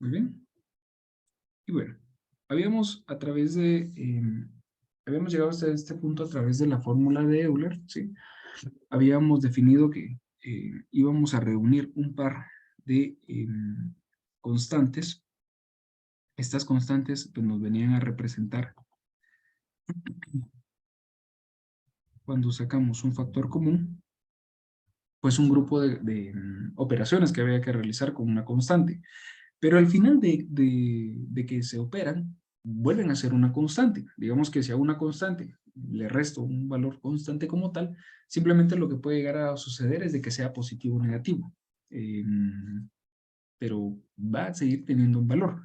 Muy bien. Y bueno, habíamos a través de, habíamos llegado hasta este punto a través de la fórmula de Euler, ¿sí? Habíamos definido que íbamos a reunir un par de constantes. Estas constantes pues, nos venían a representar cuando sacamos un factor común, pues un grupo de operaciones que había que realizar con una constante. Pero al final de que se operan, vuelven a ser una constante. Digamos que si a una constante le resto un valor constante como tal, simplemente lo que puede llegar a suceder es de que sea positivo o negativo. Eh, pero va a seguir teniendo un valor.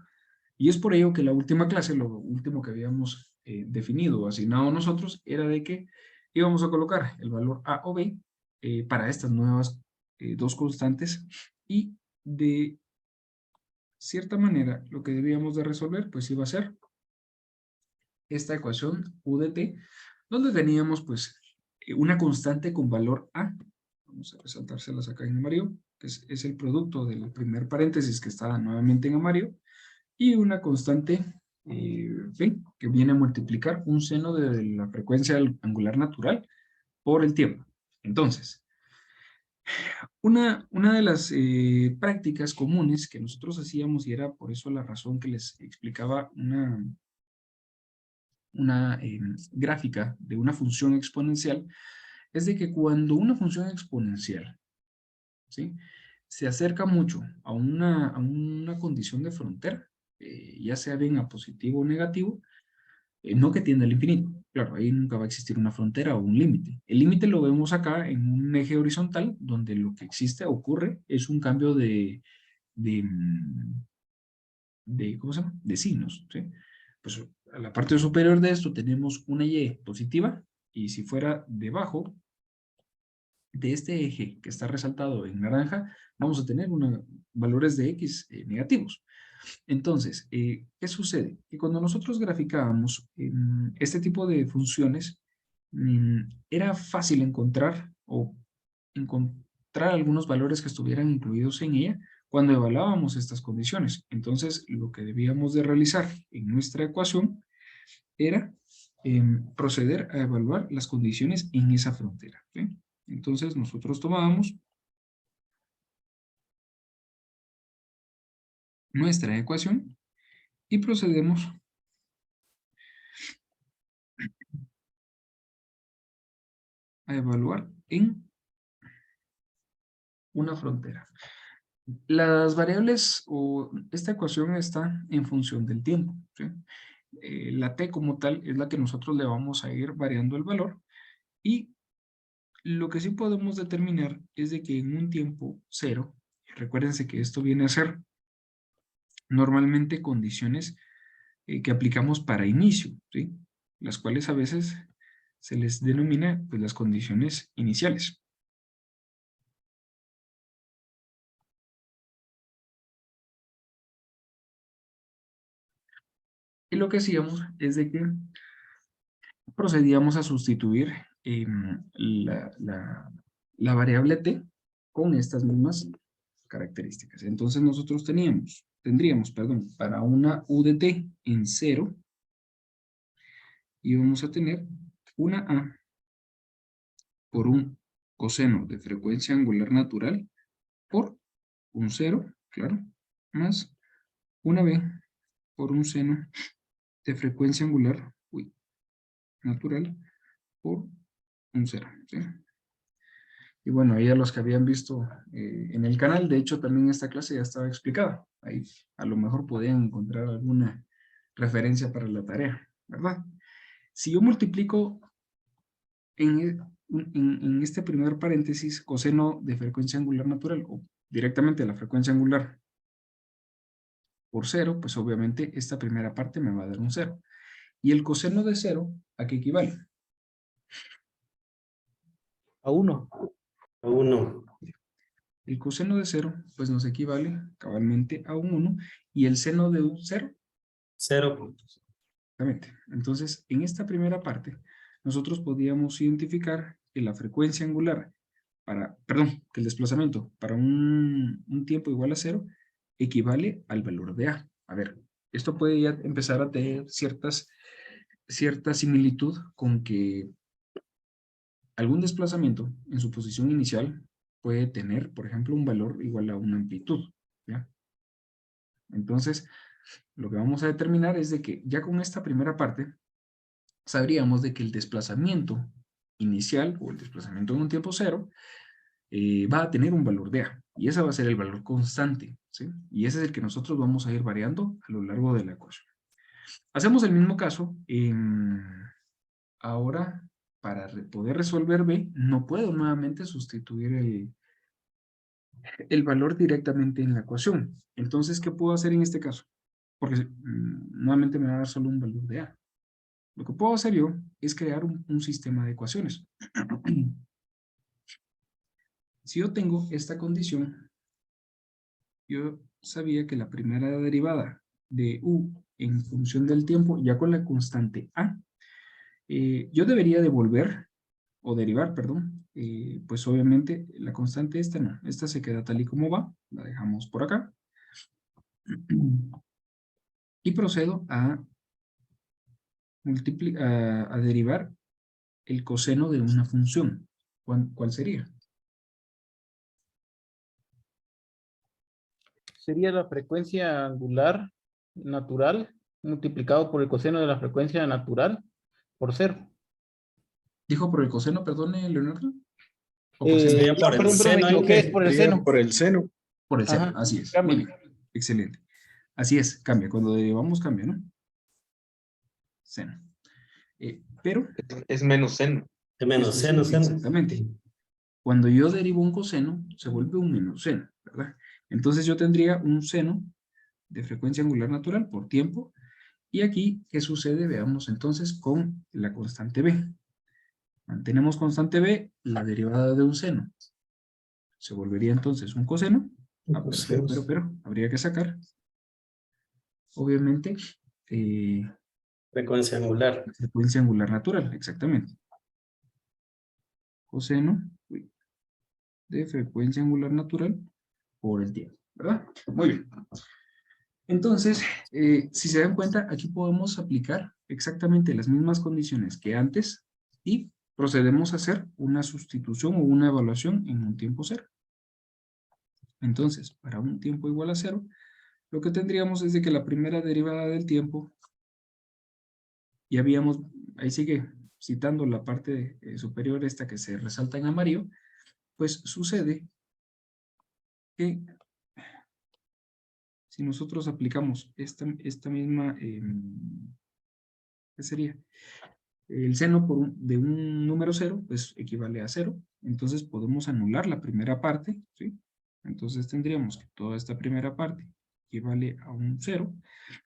Y es por ello que la última clase, lo último que habíamos definido o asignado nosotros, era de que íbamos a colocar el valor A o B para estas nuevas dos constantes y de cierta manera lo que debíamos de resolver pues iba a ser esta ecuación U de t, donde teníamos pues una constante con valor A. Vamos a resaltárselas acá en amarillo, que es el producto del primer paréntesis que está nuevamente en amarillo, y una constante B, que viene a multiplicar un seno de la frecuencia angular natural por el tiempo. Entonces, una de las prácticas comunes que nosotros hacíamos, y era por eso la razón que les explicaba una gráfica de una función exponencial, es de que cuando una función exponencial, ¿sí?, se acerca mucho a una condición de frontera, ya sea bien a positivo o negativo, no que tienda al infinito. Claro, ahí nunca va a existir una frontera o un límite. El límite lo vemos acá en un eje horizontal, donde lo que existe, ocurre, es un cambio de, mm, ¿cómo se llama? De signos, ¿sí? Pues a la parte superior de esto tenemos una Y positiva, y si fuera debajo de este eje que está resaltado en naranja, vamos a tener valores de X negativos. Entonces, ¿qué sucede? Que cuando nosotros graficábamos este tipo de funciones, era fácil encontrar o encontrar algunos valores que estuvieran incluidos en ella cuando evaluábamos estas condiciones. Entonces, lo que debíamos de realizar en nuestra ecuación era proceder a evaluar las condiciones en esa frontera, ¿sí? Entonces, nosotros tomábamos nuestra ecuación y procedemos a evaluar en una frontera. Las variables o esta ecuación está en función del tiempo, ¿sí? La t como tal es la que nosotros le vamos a ir variando el valor, y lo que sí podemos determinar es de que en un tiempo cero, recuérdense que esto viene a ser normalmente condiciones que aplicamos para inicio, ¿sí?, las cuales a veces se les denomina pues, las condiciones iniciales. Y lo que hacíamos es de que procedíamos a sustituir la variable t con estas mismas características. Entonces nosotros tendríamos, perdón, para una u de t en 0, íbamos a tener una a por un coseno de frecuencia angular natural por un 0, claro, más una b por un seno de frecuencia angular natural por un 0, ¿sí? Y bueno, ahí a los que habían visto en el canal, de hecho también esta clase ya estaba explicada. Ahí a lo mejor podían encontrar alguna referencia para la tarea, ¿verdad? Si yo multiplico en este primer paréntesis coseno de frecuencia angular natural o directamente la frecuencia angular por 0, pues obviamente esta primera parte me va a dar un 0. ¿Y el coseno de 0 a qué equivale? A 1. A 1. El coseno de 0 pues nos equivale cabalmente a un 1, y el seno de un 0 0. exactamente. Entonces, en esta primera parte, nosotros podíamos identificar que la frecuencia angular que el desplazamiento para un tiempo igual a 0 equivale al valor de A. A ver, esto puede ya empezar a tener cierta similitud con que algún desplazamiento en su posición inicial puede tener, por ejemplo, un valor igual a una amplitud, ¿ya? Entonces, lo que vamos a determinar es de que ya con esta primera parte, sabríamos de que el desplazamiento inicial o el desplazamiento en un tiempo cero va a tener un valor de A, y ese va a ser el valor constante, ¿sí? Y ese es el que nosotros vamos a ir variando a lo largo de la ecuación. Hacemos el mismo caso. Ahora, para poder resolver B, no puedo nuevamente sustituir el valor directamente en la ecuación. Entonces, ¿qué puedo hacer en este caso? Porque nuevamente me va a dar solo un valor de A. Lo que puedo hacer yo es crear un sistema de ecuaciones. Si yo tengo esta condición, yo sabía que la primera derivada de U en función del tiempo, ya con la constante A, yo debería devolver, o derivar, perdón, pues obviamente la constante esta no, esta se queda tal y como va, la dejamos por acá, y procedo a derivar el coseno de una función. ¿Cuál sería? Sería la frecuencia angular natural multiplicado por el coseno de la frecuencia natural por 0. ¿Dijo por el coseno, perdone, Leonardo? ¿O por seno? Sería por el Perdón, me seno, equivoqué, es por el Sería seno. por el seno. Por el seno, Ajá, así es. cambia. Muy bien, excelente. Así es, cambia. Cuando derivamos, cambia, ¿no? Seno. Pero, Es menos seno. de menos esto seno, sí, seno. exactamente. Cuando yo derivo un coseno, se vuelve un menos seno, ¿verdad? Entonces yo tendría un seno de frecuencia angular natural por tiempo. Y aquí, ¿qué sucede? Veamos entonces con la constante b. Mantenemos constante b, la derivada de un seno. Se volvería entonces un coseno. Ah, pero, habría que sacar, obviamente, Frecuencia angular. la frecuencia angular natural, exactamente. Coseno de frecuencia angular natural por el tiempo, ¿verdad? Muy bien. Entonces, si se dan cuenta, aquí podemos aplicar exactamente las mismas condiciones que antes y procedemos a hacer una sustitución o una evaluación en un tiempo cero. Entonces, para un tiempo igual a cero, lo que tendríamos es de que la primera derivada del tiempo, y habíamos, ahí sigue citando la parte superior esta que se resalta en amarillo, pues sucede que si nosotros aplicamos esta misma, ¿qué sería? El seno de un número cero, pues equivale a cero. Entonces podemos anular la primera parte, ¿sí? Entonces tendríamos que toda esta primera parte equivale a un cero.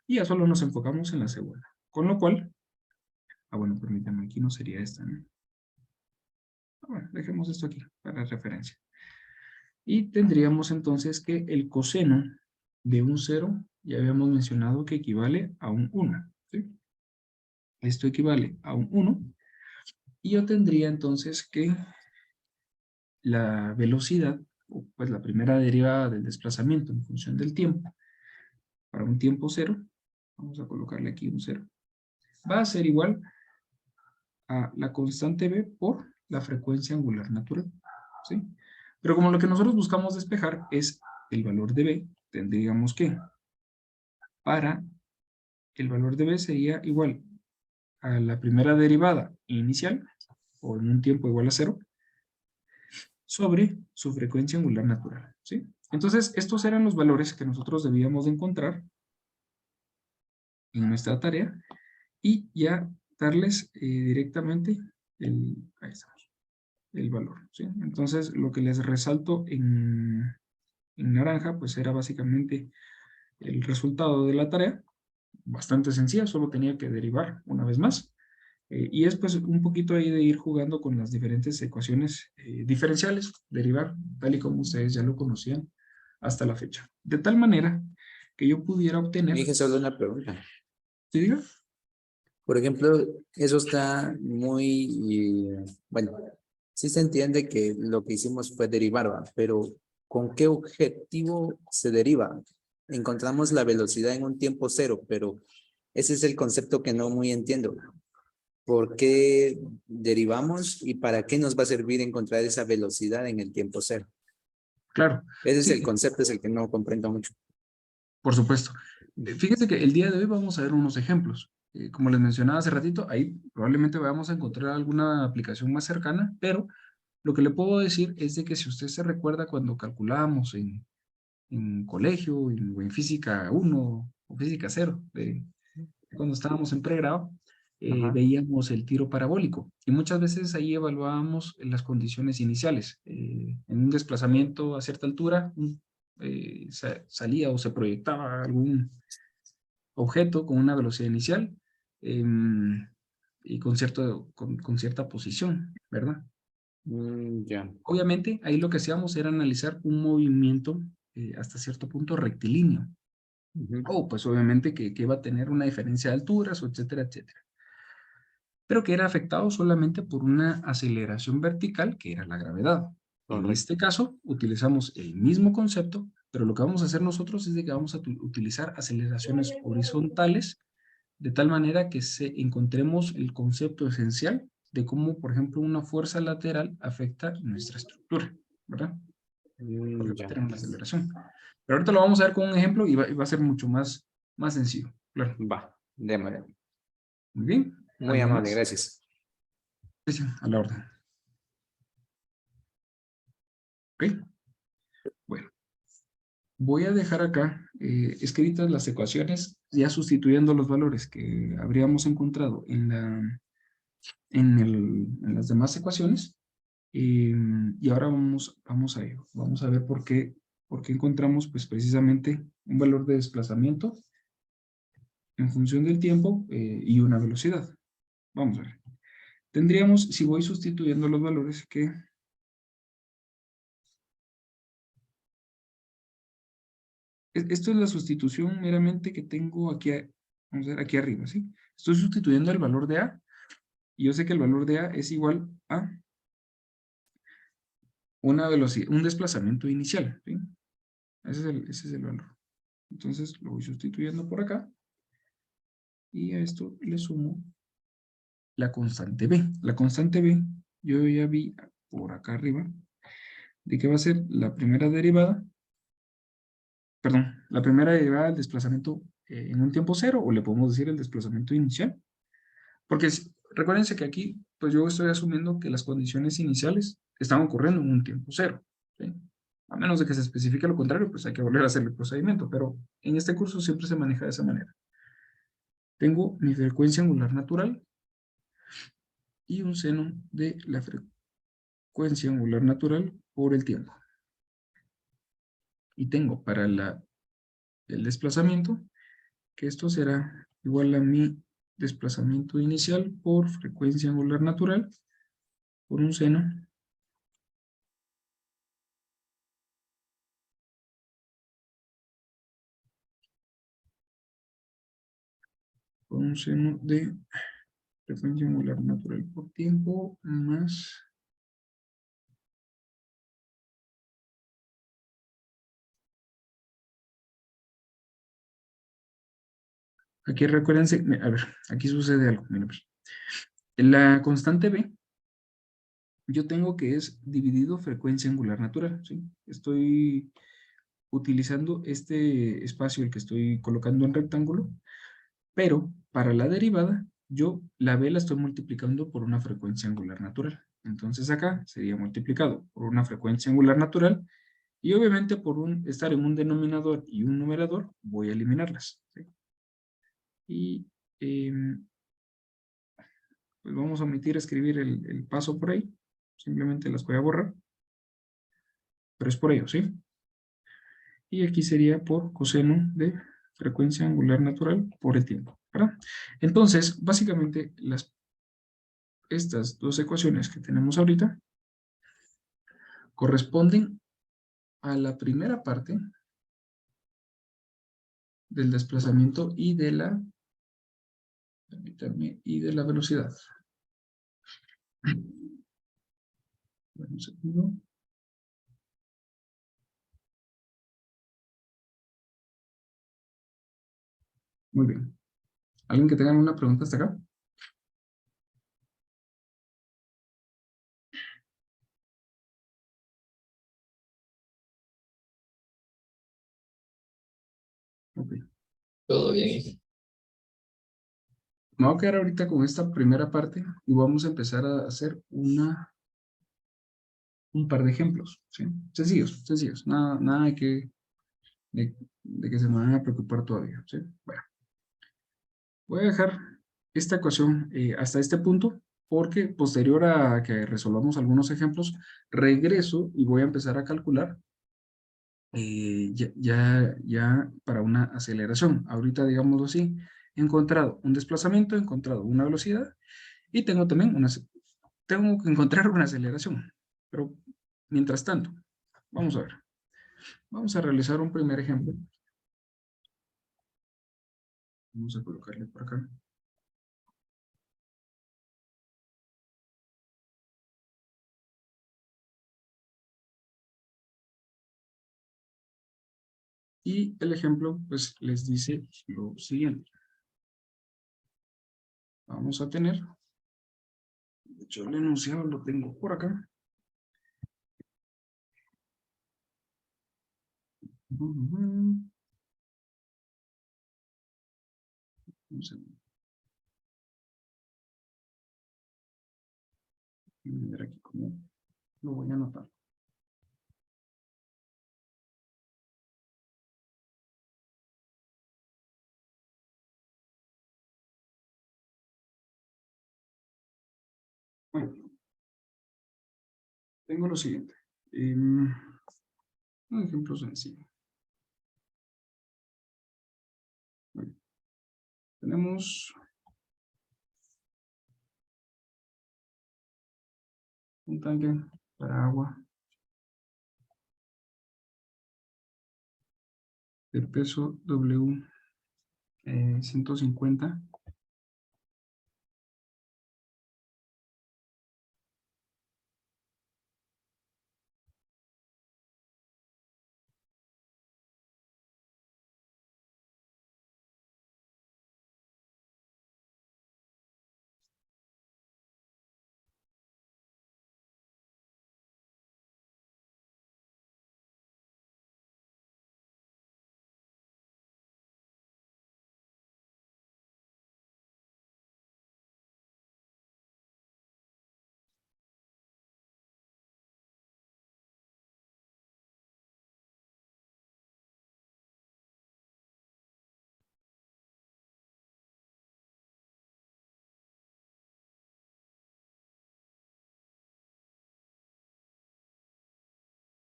Y ya solo nos enfocamos en la segunda. Con lo cual, bueno, permítanme, aquí no sería esta, ¿no? Bueno, dejemos esto aquí para referencia. Y tendríamos entonces que el coseno de un cero, ya habíamos mencionado que equivale a un 1, ¿sí? Esto equivale a un 1. Y yo tendría entonces que la velocidad, pues la primera derivada del desplazamiento en función del tiempo, para un tiempo cero, vamos a colocarle aquí un cero, va a ser igual a la constante b por la frecuencia angular natural, ¿sí? Pero como lo que nosotros buscamos despejar es el valor de b, tendríamos que, para el valor de b sería igual a la primera derivada inicial, o en un tiempo igual a cero, sobre su frecuencia angular natural, ¿sí? Entonces, estos eran los valores que nosotros debíamos de encontrar en nuestra tarea y ya darles directamente ahí estamos, el valor, ¿sí? Entonces, lo que les resalto en naranja, pues era básicamente el resultado de la tarea, bastante sencilla, solo tenía que derivar una vez más. Y es pues un poquito ahí de ir jugando con las diferentes ecuaciones diferenciales, derivar, tal y como ustedes ya lo conocían hasta la fecha. De tal manera que yo pudiera obtener... Dije solo una pregunta. ¿Sí, diga? Por ejemplo, eso está muy, bueno, sí se entiende que lo que hicimos fue derivar, ¿va? Pero ¿con qué objetivo se deriva? encontramos la velocidad en un tiempo cero, pero ese es el concepto que no muy entiendo. ¿Por qué derivamos y para qué nos va a servir encontrar esa velocidad en el tiempo cero? Claro, Ese es sí, el concepto, es el que no comprendo mucho. por supuesto. Fíjense que el día de hoy vamos a ver unos ejemplos. Como les mencionaba hace ratito, ahí probablemente vamos a encontrar alguna aplicación más cercana, pero lo que le puedo decir es de que si usted se recuerda cuando calculábamos en colegio o en física 1 o física 0, cuando estábamos en pregrado, Ajá. veíamos el tiro parabólico y muchas veces ahí evaluábamos las condiciones iniciales. En un desplazamiento a cierta altura, salía o se proyectaba algún objeto con una velocidad inicial y con cierta posición, ¿verdad? Ya. Obviamente, ahí lo que hacíamos era analizar un movimiento hasta cierto punto rectilíneo. Ujú. O pues obviamente que va a tener una diferencia de alturas, o etcétera, etcétera. Pero que era afectado solamente por una aceleración vertical, que era la gravedad. En Correcto. este caso, utilizamos el mismo concepto, pero lo que vamos a hacer nosotros es de que vamos a utilizar aceleraciones horizontales, de tal manera que encontremos el concepto esencial de cómo, por ejemplo, una fuerza lateral afecta nuestra estructura, ¿verdad? Porque Ya. tenemos la aceleración. Pero ahorita lo vamos a ver con un ejemplo y va a ser mucho más sencillo, claro. Va, démosle. Muy bien. Muy ¿Algo amable, más? gracias. Sí, sí, a la orden. Ok. Bueno, voy a dejar acá escritas las ecuaciones, ya sustituyendo los valores que habríamos encontrado en las demás ecuaciones. Y ahora vamos a ello. Vamos a ver por qué encontramos pues precisamente un valor de desplazamiento en función del tiempo y una velocidad. Vamos a ver. Tendríamos, si voy sustituyendo los valores, que esto es la sustitución meramente que tengo aquí, vamos a ver, aquí arriba, ¿sí? Estoy sustituyendo el valor de A, y yo sé que el valor de A es igual a una velocidad, un desplazamiento inicial, ¿sí? Ese es el valor. Entonces lo voy sustituyendo por acá, y a esto le sumo la constante B. La constante B, yo ya vi por acá arriba, de que va a ser la primera derivada, perdón, la primera derivada del desplazamiento en un tiempo cero, o le podemos decir el desplazamiento inicial. Porque recuérdense que aquí, pues yo estoy asumiendo que las condiciones iniciales están ocurriendo en un tiempo cero, ¿sí? A menos de que se especifique lo contrario, pues hay que volver a hacer el procedimiento, pero en este curso siempre se maneja de esa manera. Tengo mi frecuencia angular natural y un seno de la frecuencia angular natural por el tiempo. Y tengo para el desplazamiento, que esto será igual a mi desplazamiento inicial por frecuencia angular natural por un seno de frecuencia angular natural por tiempo más aquí recuérdense, a ver, aquí sucede algo, miren, pues. La constante B yo tengo que es dividido frecuencia angular natural, ¿sí? Estoy utilizando este espacio, el que estoy colocando en rectángulo, pero para la derivada, yo la B la estoy multiplicando por una frecuencia angular natural. Entonces acá sería multiplicado por una frecuencia angular natural y obviamente por estar en un denominador y un numerador, voy a eliminarlas, ¿sí? Y pues vamos a omitir escribir el paso por ahí, simplemente las voy a borrar, pero es por ello, ¿sí? Y aquí sería por coseno de frecuencia angular natural por el tiempo, ¿verdad? Entonces, básicamente, estas dos ecuaciones que tenemos ahorita corresponden a la primera parte del desplazamiento y de la, permítanme, y de la velocidad. Un segundo. Muy bien. ¿Alguien que tenga alguna pregunta hasta acá? Ok. Todo bien. Me voy a quedar ahorita con esta primera parte y vamos a empezar a hacer un par de ejemplos, ¿sí? Sencillos, sencillos. Nada de que se me van a preocupar todavía, ¿sí? Bueno, voy a dejar esta ecuación hasta este punto porque posterior a que resolvamos algunos ejemplos, regreso y voy a empezar a calcular ya para una aceleración. Ahorita, digámoslo así, he encontrado un desplazamiento, he encontrado una velocidad y tengo también tengo que encontrar una aceleración. Pero mientras tanto, vamos a ver. Vamos a realizar un primer ejemplo. Vamos a colocarle por acá. Y el ejemplo, pues, les dice lo siguiente. Vamos a tener, de hecho, el enunciado lo tengo por acá. Vamos a ver aquí cómo lo voy a anotar. Bueno, tengo lo siguiente. Un ejemplo sencillo. Bueno, tenemos un tanque para agua de peso W 150.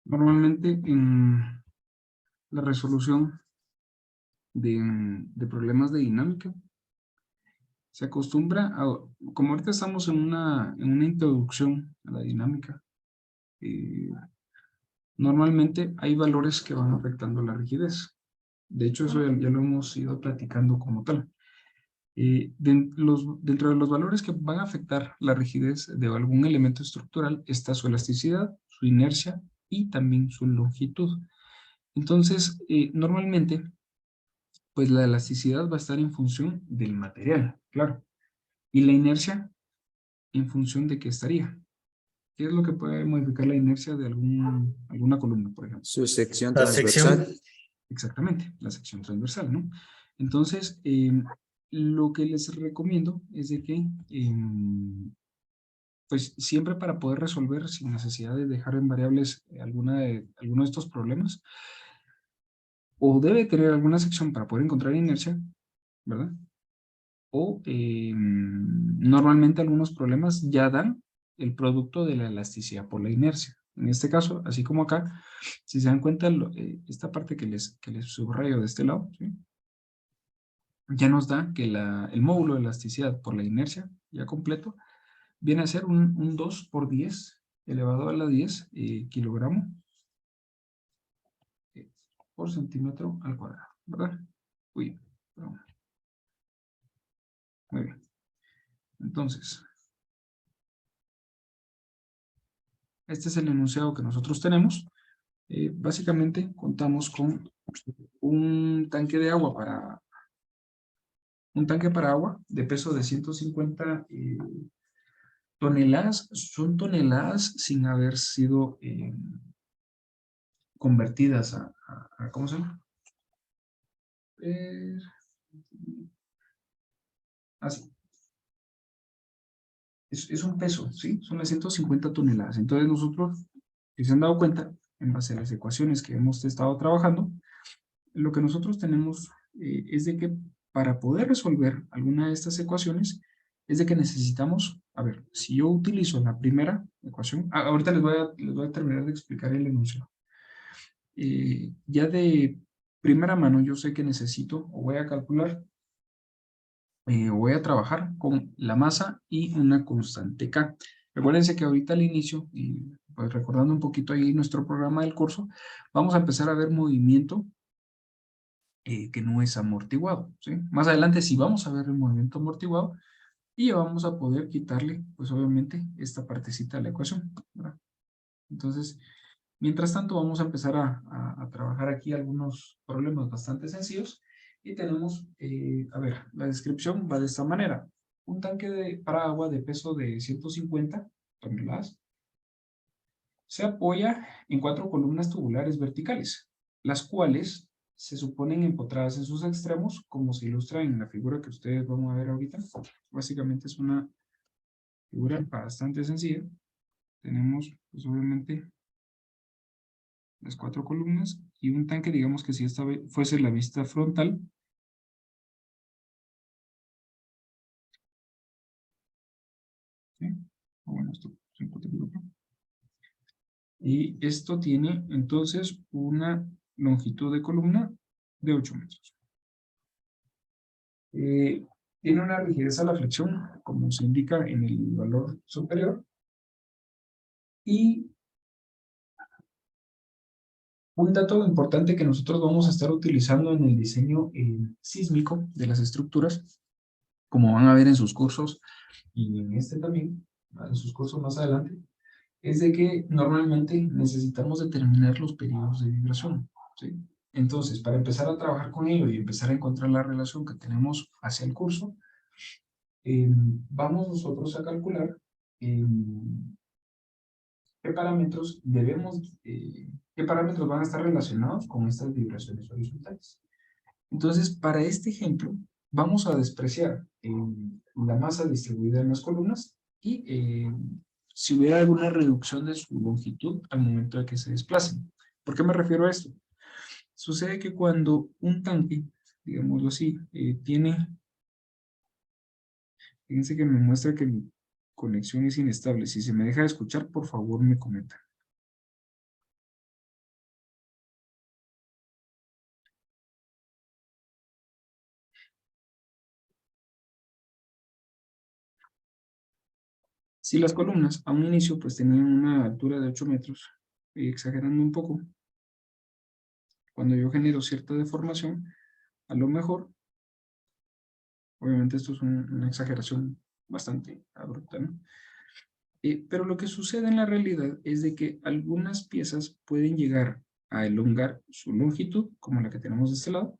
Normalmente en la resolución de problemas de dinámica se acostumbra a, como ahorita estamos en una introducción a la dinámica, normalmente hay valores que van afectando la rigidez. De hecho, eso ya lo hemos ido platicando como tal. Dentro de los valores que van a afectar la rigidez de algún elemento estructural está su elasticidad, su inercia y también su longitud. Entonces, normalmente, pues la elasticidad va a estar en función del material, claro. Y la inercia en función de qué estaría. ¿Qué es lo que puede modificar la inercia de alguna columna, por ejemplo? Su sección La transversal. sección. Exactamente, la sección transversal, ¿no? Entonces, lo que les recomiendo es de que, pues siempre para poder resolver sin necesidad de dejar en variables alguno de estos problemas, o debe tener alguna sección para poder encontrar inercia, ¿verdad? O normalmente algunos problemas ya dan el producto de la elasticidad por la inercia. En este caso, así como acá, si se dan cuenta, esta parte que les subrayo de este lado, ¿sí? Ya nos da que el módulo de elasticidad por la inercia, ya completo, viene a ser un 2 por 10 elevado a la 10 kilogramo por centímetro al cuadrado, ¿verdad? Uy, perdón. Muy bien. Entonces, este es el enunciado que nosotros tenemos. Básicamente contamos con un tanque de agua un tanque para agua de peso de 150 toneladas, son toneladas sin haber sido convertidas a ¿cómo se llama? Así. Es un peso, ¿sí? Son las 150 toneladas. Entonces nosotros, si se han dado cuenta, en base a las ecuaciones que hemos estado trabajando, lo que nosotros tenemos es de que para poder resolver alguna de estas ecuaciones, es de que necesitamos, a ver, si yo utilizo la primera ecuación, ahorita les voy a terminar de explicar el enunciado. Ya de primera mano yo sé que necesito, o voy a calcular, voy a trabajar con la masa y una constante K. Recuérdense que ahorita al inicio, y pues recordando un poquito ahí nuestro programa del curso, vamos a empezar a ver movimiento que no es amortiguado, ¿sí? Más adelante sí vamos a ver el movimiento amortiguado y vamos a poder quitarle, pues obviamente, esta partecita de la ecuación, ¿verdad? Entonces, mientras tanto vamos a empezar a trabajar aquí algunos problemas bastante sencillos y tenemos, a ver, la descripción va de esta manera. Un tanque para agua de peso de 150 toneladas se apoya en 4 columnas tubulares verticales, las cuales se suponen empotradas en sus extremos, como se ilustra en la figura que ustedes van a ver ahorita. Básicamente es una figura bastante sencilla. Tenemos, pues obviamente, las 4 columnas y un tanque, digamos que si esta fuese la vista frontal. ¿Sí? Bueno, esto se encuentra aquí. Y esto tiene entonces una longitud de columna de 8 metros. Tiene una rigidez a la flexión, como se indica en el valor superior. Y un dato importante que nosotros vamos a estar utilizando en el diseño sísmico de las estructuras, como van a ver en sus cursos y en este también, en sus cursos más adelante, es de que normalmente necesitamos determinar los periodos de vibración, ¿sí? Entonces, para empezar a trabajar con ello y empezar a encontrar la relación que tenemos hacia el curso, vamos nosotros a calcular qué parámetros qué parámetros van a estar relacionados con estas vibraciones horizontales. Entonces, para este ejemplo, vamos a despreciar la masa distribuida en las columnas y si hubiera alguna reducción de su longitud al momento de que se desplacen. ¿Por qué me refiero a esto? Sucede que cuando un tanque, digámoslo así, fíjense que me muestra que mi conexión es inestable. Si se me deja de escuchar, por favor me comenta. Si las columnas a un inicio pues tenían una altura de 8 metros, exagerando un poco, cuando yo genero cierta deformación, a lo mejor, obviamente esto es una exageración bastante abrupta, ¿no? Pero lo que sucede en la realidad es de que algunas piezas pueden llegar a elongar su longitud, como la que tenemos de este lado,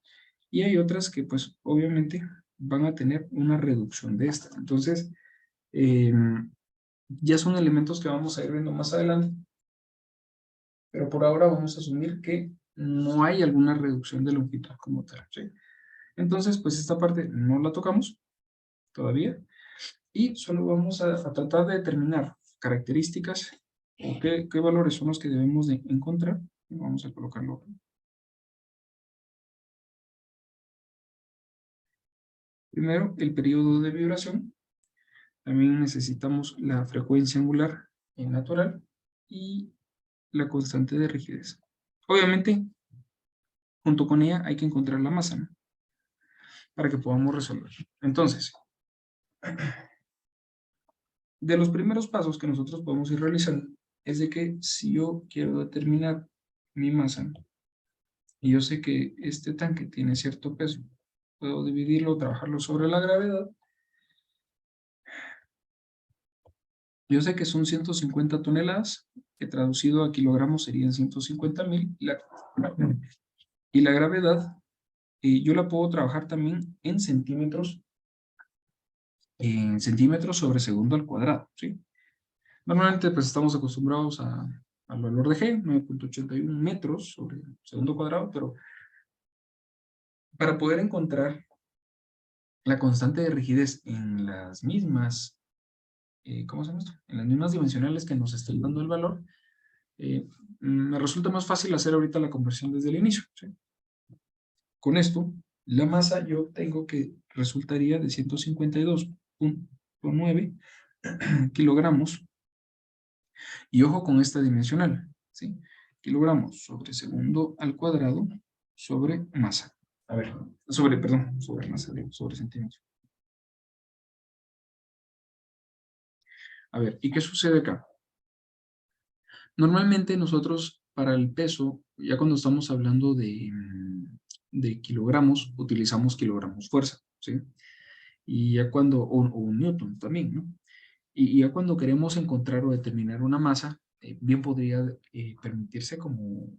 y hay otras que pues obviamente van a tener una reducción de esta. Entonces, ya son elementos que vamos a ir viendo más adelante, pero por ahora vamos a asumir que no hay alguna reducción de longitud como tal, ¿sí? Entonces, pues esta parte no la tocamos todavía y solo vamos a tratar de determinar características o qué valores son los que debemos de encontrar. Vamos a colocarlo. Primero, el periodo de vibración. También necesitamos la frecuencia angular natural y la constante de rigidez. Obviamente, junto con ella hay que encontrar la masa, ¿no? Para que podamos resolver. Entonces, de los primeros pasos que nosotros podemos ir realizando es de que si yo quiero determinar mi masa y yo sé que este tanque tiene cierto peso, puedo dividirlo, trabajarlo sobre la gravedad. Yo sé que son 150 toneladas, que traducido a kilogramos serían 150.000, y la gravedad yo la puedo trabajar también en centímetros sobre segundo al cuadrado, ¿sí? Normalmente pues estamos acostumbrados al valor de G, 9.81 metros sobre segundo cuadrado, pero para poder encontrar la constante de rigidez en las mismas, ¿cómo se llama esto? En las mismas dimensionales que nos están dando el valor, me resulta más fácil hacer ahorita la conversión desde el inicio, ¿sí? Con esto, la masa yo tengo que resultaría de 152.9 kilogramos, y ojo con esta dimensional, ¿sí? Kilogramos sobre segundo al cuadrado sobre masa. A ver, sobre masa, digo, sobre centímetro. A ver, ¿y qué sucede acá? Normalmente nosotros para el peso, ya cuando estamos hablando de kilogramos, utilizamos kilogramos fuerza, ¿sí? Y ya cuando, o un newton también, ¿no? Y ya cuando queremos encontrar o determinar una masa, bien podría permitirse como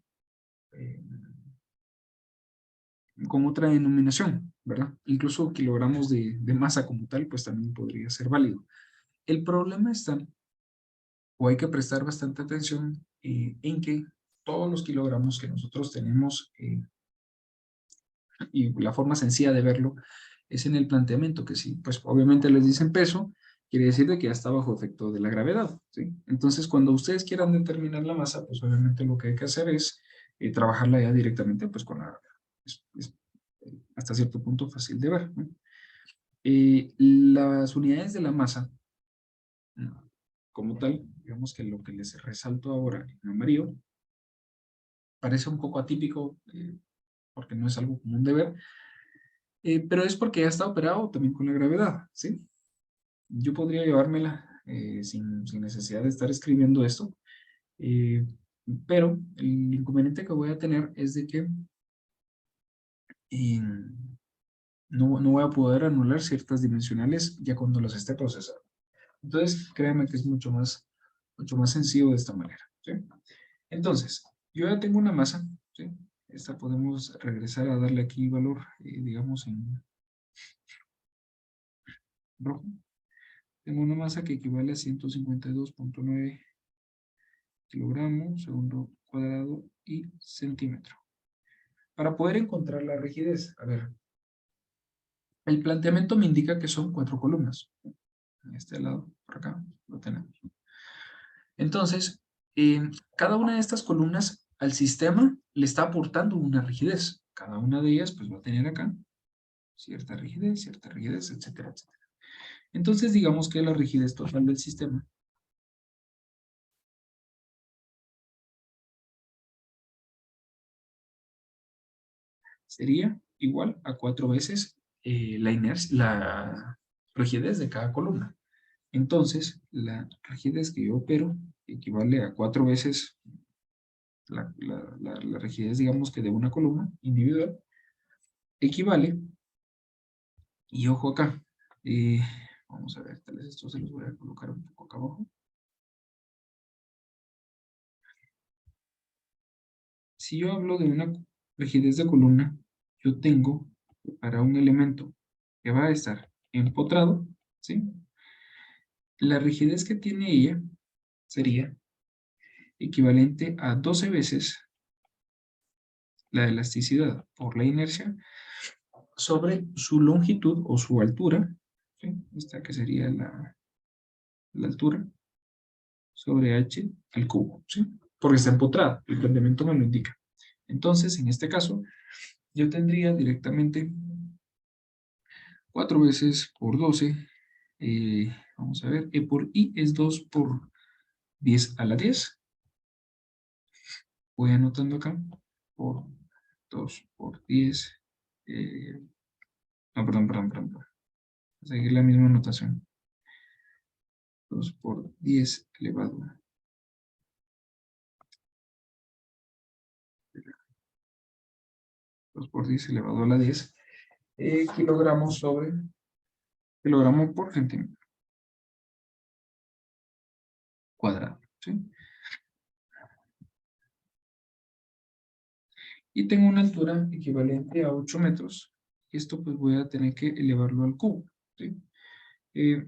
con otra denominación, ¿verdad? Incluso kilogramos de masa como tal, pues también podría ser válido. El problema está, o hay que prestar bastante atención en que todos los kilogramos que nosotros tenemos, y la forma sencilla de verlo es en el planteamiento, que sí, pues obviamente les dicen peso, quiere decir de que ya está bajo efecto de la gravedad, ¿sí? Entonces, cuando ustedes quieran determinar la masa, pues obviamente lo que hay que hacer es trabajarla ya directamente pues con la gravedad. Es hasta cierto punto fácil de ver, ¿no? Las unidades de la masa, ¿no? Como tal, digamos que lo que les resalto ahora en amarillo, parece un poco atípico porque no es algo común de ver, pero es porque ya está operado también con la gravedad, ¿sí? Yo podría llevármela sin necesidad de estar escribiendo esto, eh, pero el inconveniente que voy a tener es de que no voy a poder anular ciertas dimensionales ya cuando las esté procesando. Entonces, créanme que es mucho más sencillo de esta manera, ¿sí? Entonces, yo ya tengo una masa, ¿sí? Esta podemos regresar a darle aquí valor, digamos, en rojo. Tengo una masa que equivale a 152.9 kilogramos, segundo cuadrado y centímetro. Para poder encontrar la rigidez, a ver, el planteamiento me indica que son 4 columnas. En este lado, por acá, lo tenemos. Entonces, cada una de estas columnas al sistema le está aportando una rigidez. Cada una de ellas pues va a tener acá cierta rigidez, etcétera, etcétera. Entonces, digamos que la rigidez total del sistema sería igual a 4 veces la rigidez de cada columna. Entonces, la rigidez que yo opero equivale a 4 veces la rigidez, digamos que de una columna individual, equivale, y ojo acá, vamos a ver, tal vez esto se los voy a colocar un poco acá abajo. Si yo hablo de una rigidez de columna, yo tengo para un elemento que va a estar empotrado, ¿sí? La rigidez que tiene ella sería equivalente a 12 veces la elasticidad por la inercia sobre su longitud o su altura, ¿sí? Esta que sería la altura, sobre h al cubo, ¿sí? Porque está empotrada, el planteamiento me lo indica. Entonces, en este caso, yo tendría directamente 4 veces por 12, vamos a ver, E por I es 2 por 10 a la 10. Voy anotando acá, por 2 por 10, no, perdón. Voy a seguir la misma notación. 2 por 10 elevado 2 por 10 elevado a la 10, kilogramos sobre kilogramo por centímetro cuadrado, ¿sí? y tengo una altura equivalente a 8 metros. Esto pues voy a tener que elevarlo al cubo, ¿sí?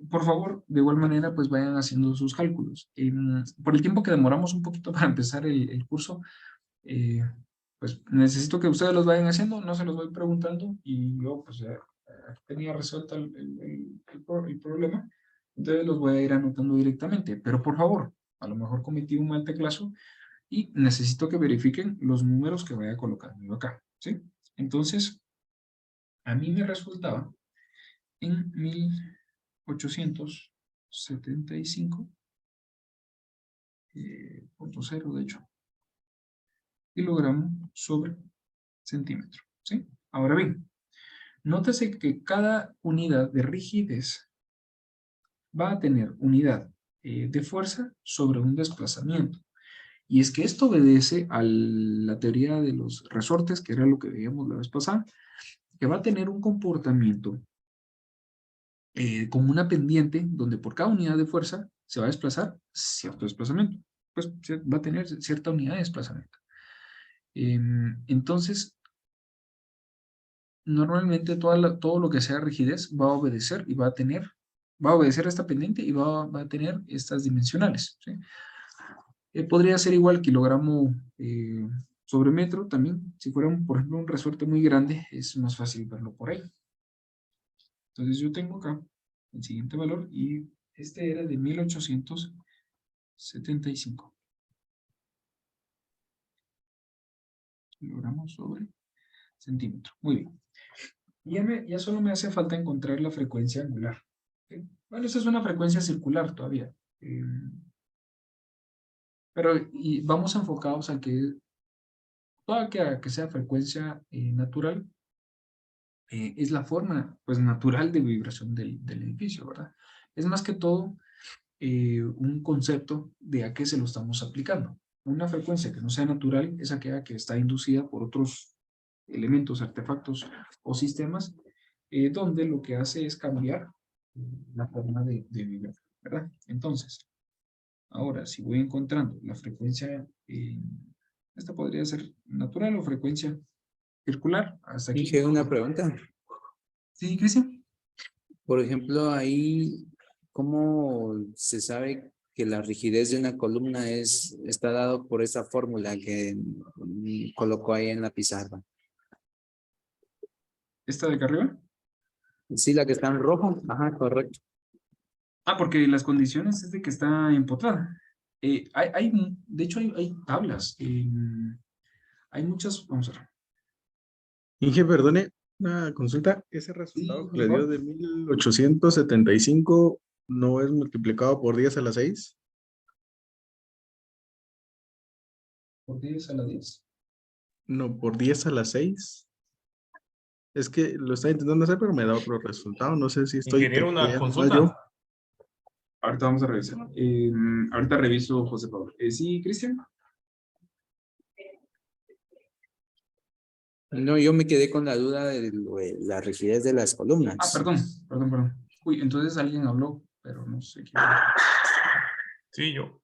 Por favor, de igual manera, pues vayan haciendo sus cálculos. Por el tiempo que demoramos un poquito para empezar el curso, pues necesito que ustedes los vayan haciendo, no se los voy preguntando, y yo pues ya tenía resuelto el problema, entonces los voy a ir anotando directamente. Pero por favor, a lo mejor cometí un mal teclazo y necesito que verifiquen los números que vaya colocando yo acá, ¿sí? Entonces, a mí me resultaba en 1875, punto cero de hecho, kilogramo sobre centímetro, ¿sí? Ahora bien, nótese que cada unidad de rigidez va a tener unidad de fuerza sobre un desplazamiento. Y es que esto obedece a la teoría de los resortes, que era lo que veíamos la vez pasada, que va a tener un comportamiento como una pendiente donde por cada unidad de fuerza se va a desplazar cierto desplazamiento. Pues va a tener cierta unidad de desplazamiento. Entonces, normalmente todo lo que sea rigidez va a obedecer y va a obedecer a esta pendiente y va a tener estas dimensionales, ¿sí? Podría ser igual kilogramo sobre metro también. Si fuera, por ejemplo, un resorte muy grande, es más fácil verlo por ahí. Entonces yo tengo acá el siguiente valor y este era de 1875 kilogramos sobre centímetro. Muy bien. Ya solo me hace falta encontrar la frecuencia angular. ¿Okay? Bueno, esa es una frecuencia circular todavía. Pero vamos enfocados a que toda que sea frecuencia natural, es la forma pues, natural de vibración del edificio, ¿verdad? Es más que todo un concepto de a qué se lo estamos aplicando. Una frecuencia que no sea natural es aquella que está inducida por otros elementos, artefactos o sistemas, donde lo que hace es cambiar la forma de vibrar, ¿verdad? Entonces, ahora, si voy encontrando la frecuencia, esta podría ser natural o frecuencia circular, hasta aquí. Dije una pregunta. Sí, Cristian. Por ejemplo, ahí, ¿cómo se sabe que la rigidez de una columna está dado por esa fórmula que colocó ahí en la pizarra? ¿Esta de acá arriba? Sí, la que está en rojo. Ajá, correcto. Ah, porque las condiciones es de que está empotrada. De hecho, hay tablas. Hay muchas, vamos a ver. Inge, perdone, una consulta. Ese resultado Sí, que le dio mejor. de 1875 no es multiplicado por 10 a la 6. ¿Por 10 a la 10? No, por 10 a la 6. Es que lo estaba intentando hacer, pero me da otro resultado. No sé si estoy Ingeniero, una tecleando mal consulta. yo. Ahorita vamos a revisar. Ahorita reviso, José Pablo. Sí, Cristian. No, yo me quedé con la duda de la rigidez de las Ah, columnas. perdón. Uy, entonces alguien habló, pero no sé quién. Sí, yo.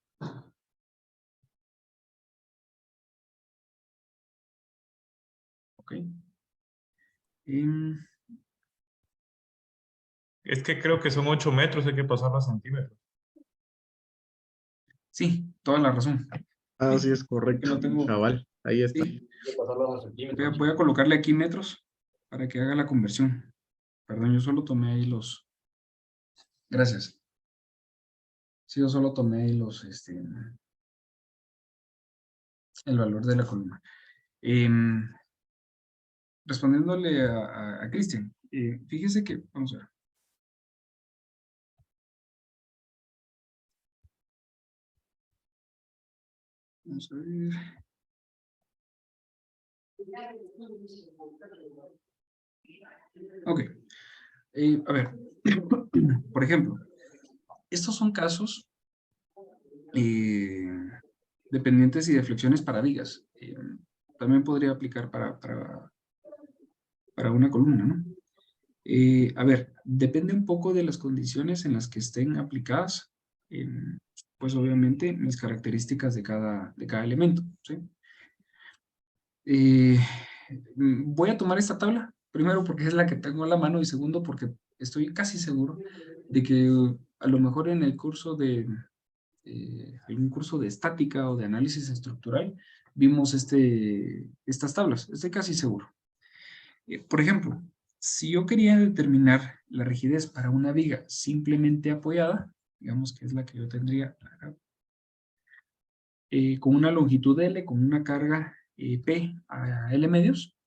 Ok. Es que creo que son 8 metros, hay que pasarlo a centímetros. Sí, toda la razón. Ah, sí, Sí, es correcto. que no tengo. Cabal, ahí está. Sí, Hay que pasarlo a centímetros. voy a colocarle aquí metros para que haga la conversión. Perdón, yo solo tomé ahí los. Gracias. Sí, yo solo tomé ahí el valor de la columna. Respondiéndole a Cristian, fíjese que, vamos a ver. Vamos a ver. Ok. A ver, por ejemplo, estos son casos de pendientes y deflexiones para vigas. También podría aplicar para una columna, ¿no? A ver, depende un poco de las condiciones en las que estén aplicadas, pues obviamente mis características de cada elemento, ¿sí? Voy a tomar esta tabla, primero porque es la que tengo a la mano y segundo porque estoy casi seguro de que a lo mejor en el curso de, algún curso de estática o de análisis estructural, vimos estas tablas, estoy casi seguro. Por ejemplo, si yo quería determinar la rigidez para una viga simplemente apoyada, digamos que es la que yo tendría acá, con una longitud L, con una carga P a L medios,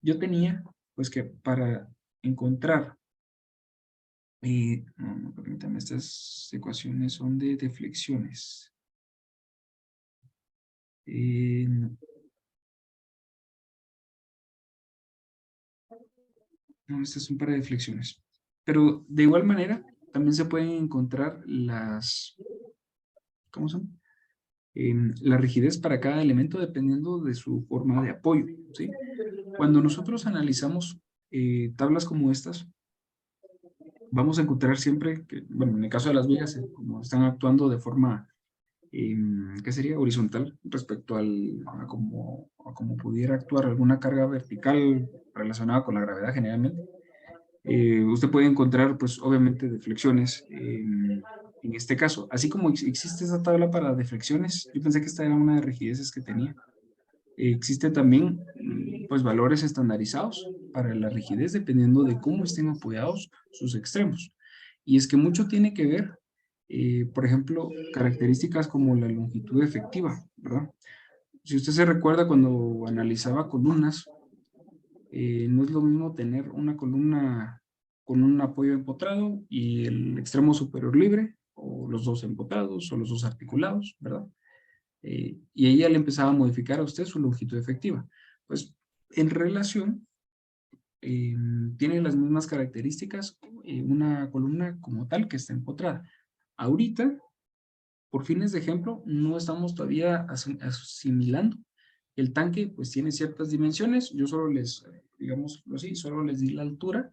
yo tenía pues que para encontrar, no, permítame, estas ecuaciones son de deflexiones. No, estas son para deflexiones. Pero de igual manera, también se pueden encontrar las, ¿cómo son? La rigidez para cada elemento dependiendo de su forma de apoyo, ¿sí? Cuando nosotros analizamos tablas como estas, vamos a encontrar siempre que, bueno, en el caso de las vigas, como están actuando de forma, ¿qué sería? Horizontal respecto a como pudiera actuar alguna carga vertical relacionada con la gravedad generalmente. Usted puede encontrar, pues, obviamente, deflexiones en este caso. Así como existe esa tabla para deflexiones, yo pensé que esta era una de rigideces que tenía. Existe también, pues, valores estandarizados para la rigidez dependiendo de cómo estén apoyados sus extremos. Y es que mucho tiene que ver, por ejemplo, características como la longitud efectiva, ¿verdad? Si usted se recuerda cuando analizaba columnas, no es lo mismo tener una columna con un apoyo empotrado y el extremo superior libre, o los dos empotrados, o los dos articulados, ¿verdad? Y ella le empezaba a modificar a usted su longitud efectiva. Pues en relación, tiene las mismas características una columna como tal que está empotrada. Ahorita, por fines de ejemplo, no estamos todavía asimilando. El tanque pues tiene ciertas dimensiones, yo solo les, digámoslo así, solo les di la altura.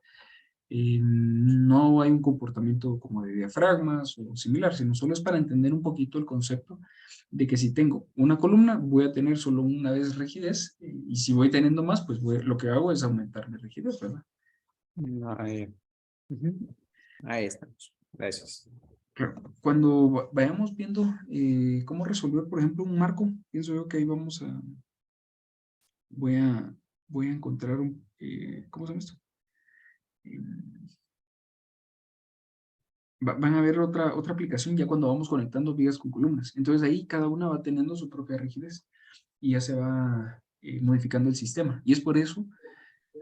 No hay un comportamiento como de diafragmas o similar, sino solo es para entender un poquito el concepto de que si tengo una columna voy a tener solo una vez rigidez y si voy teniendo más, pues lo que hago es aumentar mi rigidez, ¿verdad? Ahí, ahí estamos. Gracias. Claro. Cuando vayamos viendo cómo resolver, por ejemplo, un marco, pienso yo que ahí voy a encontrar ¿cómo se llama esto? Van a ver otra aplicación ya cuando vamos conectando vigas con columnas. Entonces ahí cada una va teniendo su propia rigidez y ya se va modificando el sistema. Y es por eso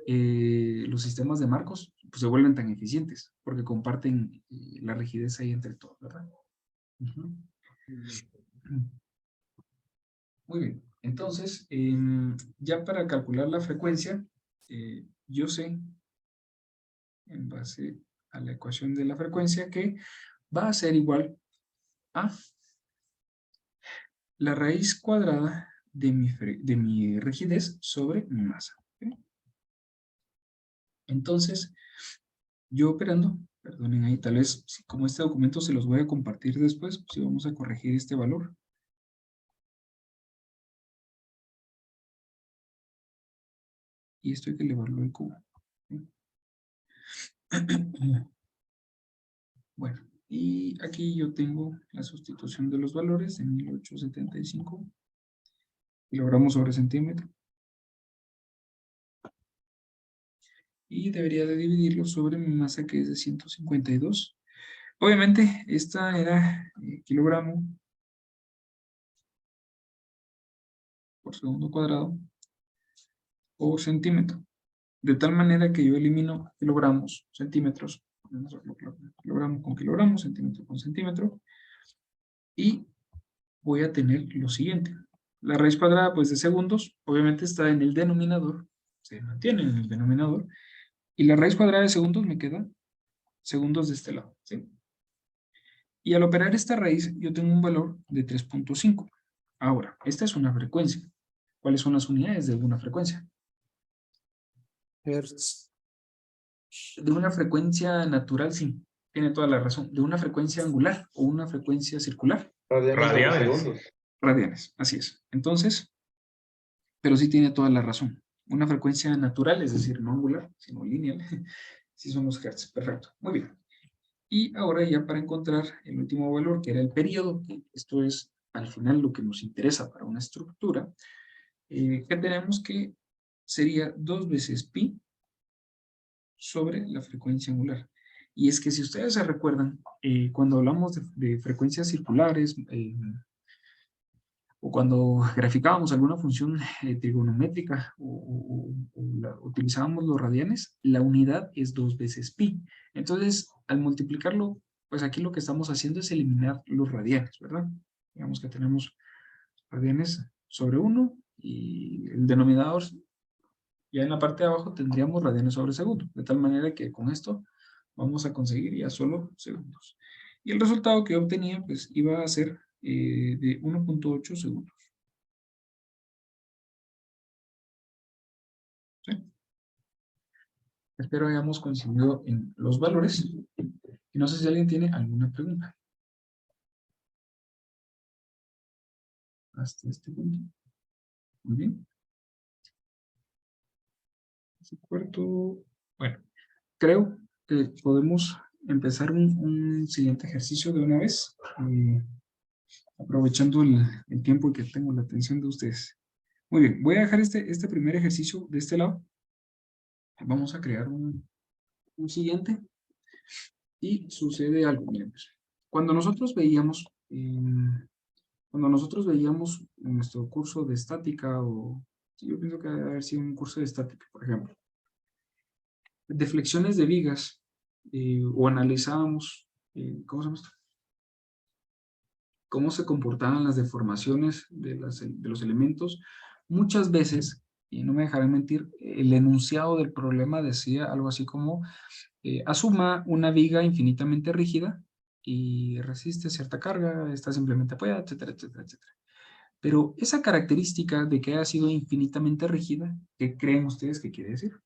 los sistemas de marcos pues, se vuelven tan eficientes, porque comparten la rigidez ahí entre todos, ¿verdad? Uh-huh. Muy bien. Entonces, ya para calcular la frecuencia, yo sé, en base a la ecuación de la frecuencia, que va a ser igual a la raíz cuadrada de mi rigidez sobre mi masa. ¿Okay? Entonces, yo operando, perdonen ahí, tal vez, como este documento se los voy a compartir después, si vamos a corregir este valor. Y esto hay que elevarlo al cubo. ¿Okay? Bueno, y aquí yo tengo la sustitución de los valores de 1875 kilogramos sobre centímetro. Y debería de dividirlo sobre mi masa que es de 152. Obviamente, esta era kilogramo por segundo cuadrado por centímetro. De tal manera que yo elimino kilogramos, centímetros, kilogramo con kilogramo, centímetro con centímetro. Y voy a tener lo siguiente. La raíz cuadrada pues de segundos, obviamente está en el denominador, se mantiene en el denominador. Y la raíz cuadrada de segundos me queda segundos de este lado, ¿sí? Y al operar esta raíz, yo tengo un valor de 3.5. Ahora, esta es una frecuencia. ¿Cuáles son las unidades de una frecuencia? Hertz. De una frecuencia natural, sí, tiene toda la razón. De una frecuencia angular o una frecuencia circular. Radianes. Radianes, así es. Entonces, Pero sí tiene toda la razón. Una frecuencia natural, es decir, no angular, sino lineal, sí son los hertz. Perfecto, muy bien. Y ahora ya para encontrar el último valor, que era el periodo, que esto es al final lo que nos interesa para una estructura, que tenemos que sería 2 veces pi sobre la frecuencia angular. Y es que si ustedes se recuerdan, cuando hablamos de frecuencias circulares, o cuando graficábamos alguna función trigonométrica o utilizábamos los radianes, la unidad es 2 veces pi. Entonces, al multiplicarlo, pues aquí lo que estamos haciendo es eliminar los radianes, ¿verdad? Digamos que tenemos radianes sobre 1 y el denominador, ya en la parte de abajo tendríamos radianes sobre segundo, de tal manera que con esto vamos a conseguir ya solo segundos. Y el resultado que obtenía, pues iba a ser de 1.8 segundos. ¿Sí? Espero hayamos coincidido en los valores. Y no sé si alguien tiene alguna pregunta. Hasta este punto. Muy bien. Ese cuarto. Bueno, creo que podemos empezar un siguiente ejercicio de una vez. Aprovechando el tiempo que tengo la atención de ustedes. Muy bien, voy a dejar este primer ejercicio de este lado. Vamos a crear un siguiente. Y sucede algo, miren, pues, cuando nosotros veíamos en nuestro curso de estática, o yo pienso que debe haber sido un curso de estática, por ejemplo, deflexiones de vigas, o analizábamos, ¿cómo se llama esto? Cómo se comportaban las deformaciones de los elementos. Muchas veces, y no me dejarán mentir, el enunciado del problema decía algo así como: asuma una viga infinitamente rígida y resiste cierta carga, está simplemente apoyada, etcétera, etcétera, etcétera. Pero esa característica de que haya sido infinitamente rígida, ¿qué creen ustedes que quiere decir?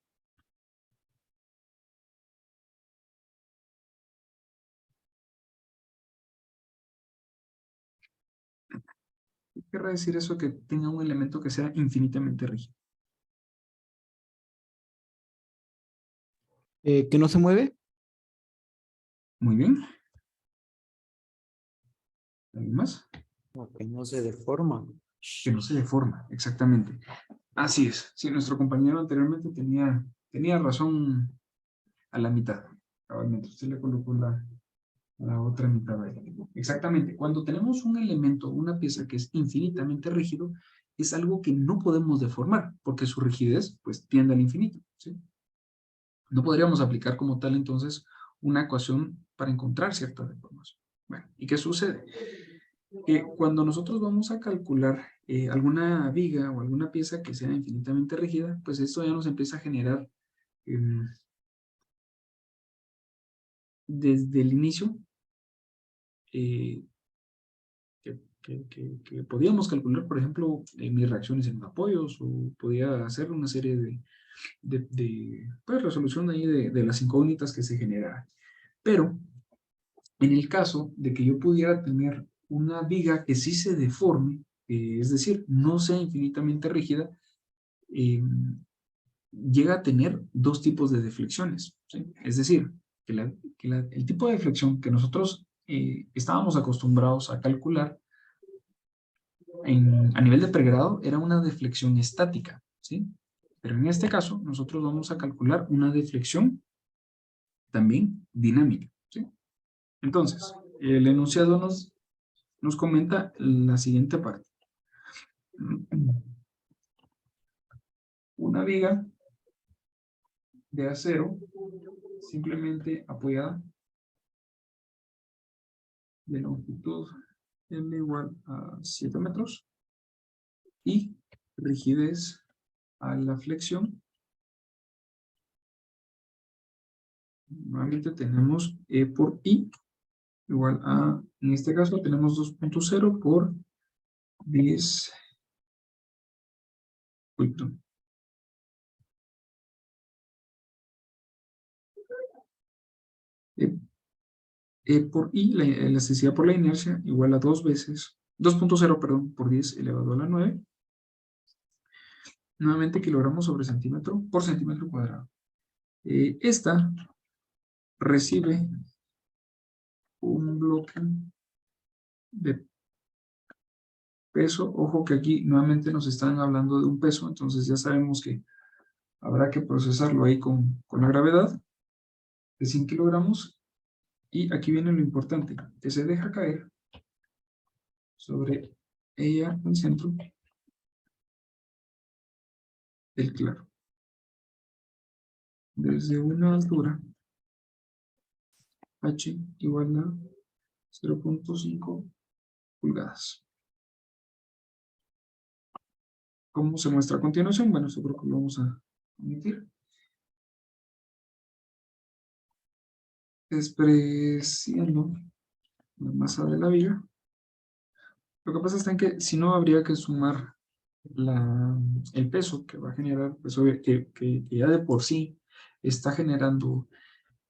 ¿Qué querrá decir eso, que tenga un elemento que sea infinitamente rígido? ¿Que no se mueve? Muy bien. ¿Alguien más? Que no se deforma. Que no se deforma, exactamente. Así es. Sí, nuestro compañero anteriormente tenía razón a la mitad. Cabalmente, usted le colocó la otra mitad ahí. Exactamente. Cuando tenemos un elemento, una pieza que es infinitamente rígido, es algo que no podemos deformar, porque su rigidez, pues, tiende al infinito, ¿sí? No podríamos aplicar como tal, entonces, una ecuación para encontrar cierta deformación. Bueno, ¿y qué sucede? Que cuando nosotros vamos a calcular alguna viga o alguna pieza que sea infinitamente rígida, pues esto ya nos empieza a generar desde el inicio que podíamos calcular, por ejemplo, mis reacciones en los apoyos, o podía hacer una serie pues, resolución ahí de las incógnitas que se generan. Pero en el caso de que yo pudiera tener una viga que sí se deforme, es decir, no sea infinitamente rígida, llega a tener dos tipos de deflexiones, ¿sí? Es decir, el tipo de deflexión que nosotros estábamos acostumbrados a calcular a nivel de pregrado era una deflexión estática, ¿sí? Pero en este caso nosotros vamos a calcular una deflexión también dinámica, ¿sí? Entonces, el enunciado nos comenta la siguiente parte. Una viga de acero simplemente apoyada de longitud m igual a 7 metros y rigidez a la flexión. Nuevamente tenemos E por I igual a, en este caso tenemos 2.0 por 10. Uy, perdón. E por I, la elasticidad por la inercia, igual a 2 veces, 2.0, perdón, por 10 elevado a la 9. nuevamente kilogramos sobre centímetro por centímetro cuadrado. Esta recibe un bloque de peso. Ojo que aquí nuevamente nos están hablando de un peso, entonces ya sabemos que habrá que procesarlo ahí con la gravedad de 100 kilogramos. Y aquí viene lo importante, que se deja caer sobre ella al centro del claro. Desde una altura h igual a 0.5 pulgadas. ¿Cómo se muestra a continuación? Bueno, seguro que lo vamos a omitir. Despreciando la masa de la viga. Lo que pasa es que si no habría que sumar el peso que va a generar, pues que ya de por sí está generando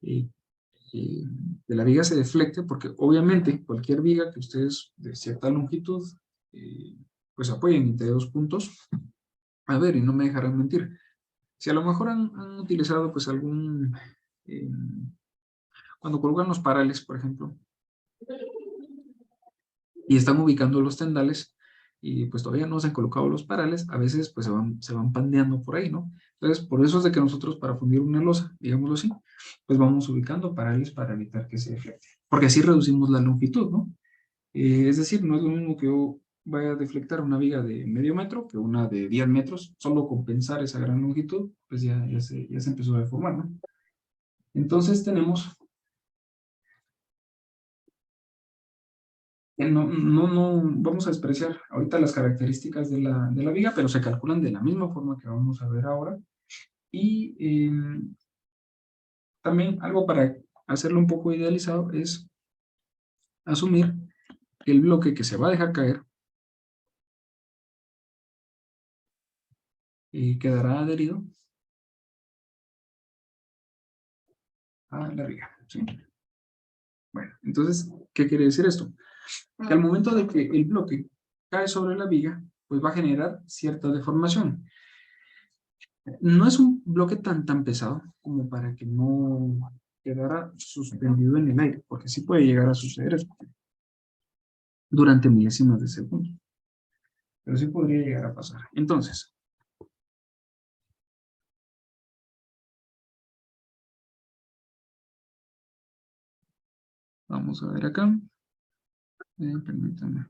que la viga se deflecte, porque obviamente cualquier viga que ustedes de cierta longitud pues apoyen entre dos puntos, a ver, y no me dejarán mentir, si a lo mejor han utilizado pues algún, cuando colocan los parales, por ejemplo, y están ubicando los tendales, y pues todavía no se han colocado los parales, a veces pues se van pandeando por ahí, ¿no? Entonces, por eso es de que nosotros para fundir una losa, digámoslo así, pues vamos ubicando parales para evitar que se deflecte. Porque así reducimos la longitud, ¿no? Es decir, no es lo mismo que yo vaya a deflectar una viga de medio metro que una de 10 metros, solo compensar esa gran longitud, pues ya se empezó a deformar, ¿no? Entonces tenemos no vamos a despreciar ahorita las características de la viga, pero se calculan de la misma forma que vamos a ver ahora. Y también algo para hacerlo un poco idealizado es asumir que el bloque que se va a dejar caer quedará adherido a la viga, ¿sí? Bueno, entonces, ¿qué quiere decir esto? Que al momento de que el bloque cae sobre la viga, pues va a generar cierta deformación. No es un bloque tan pesado como para que no quedara suspendido en el aire, porque sí puede llegar a suceder eso durante milésimas de segundo. Pero sí podría llegar a pasar. Entonces, vamos a ver acá. Permítanme.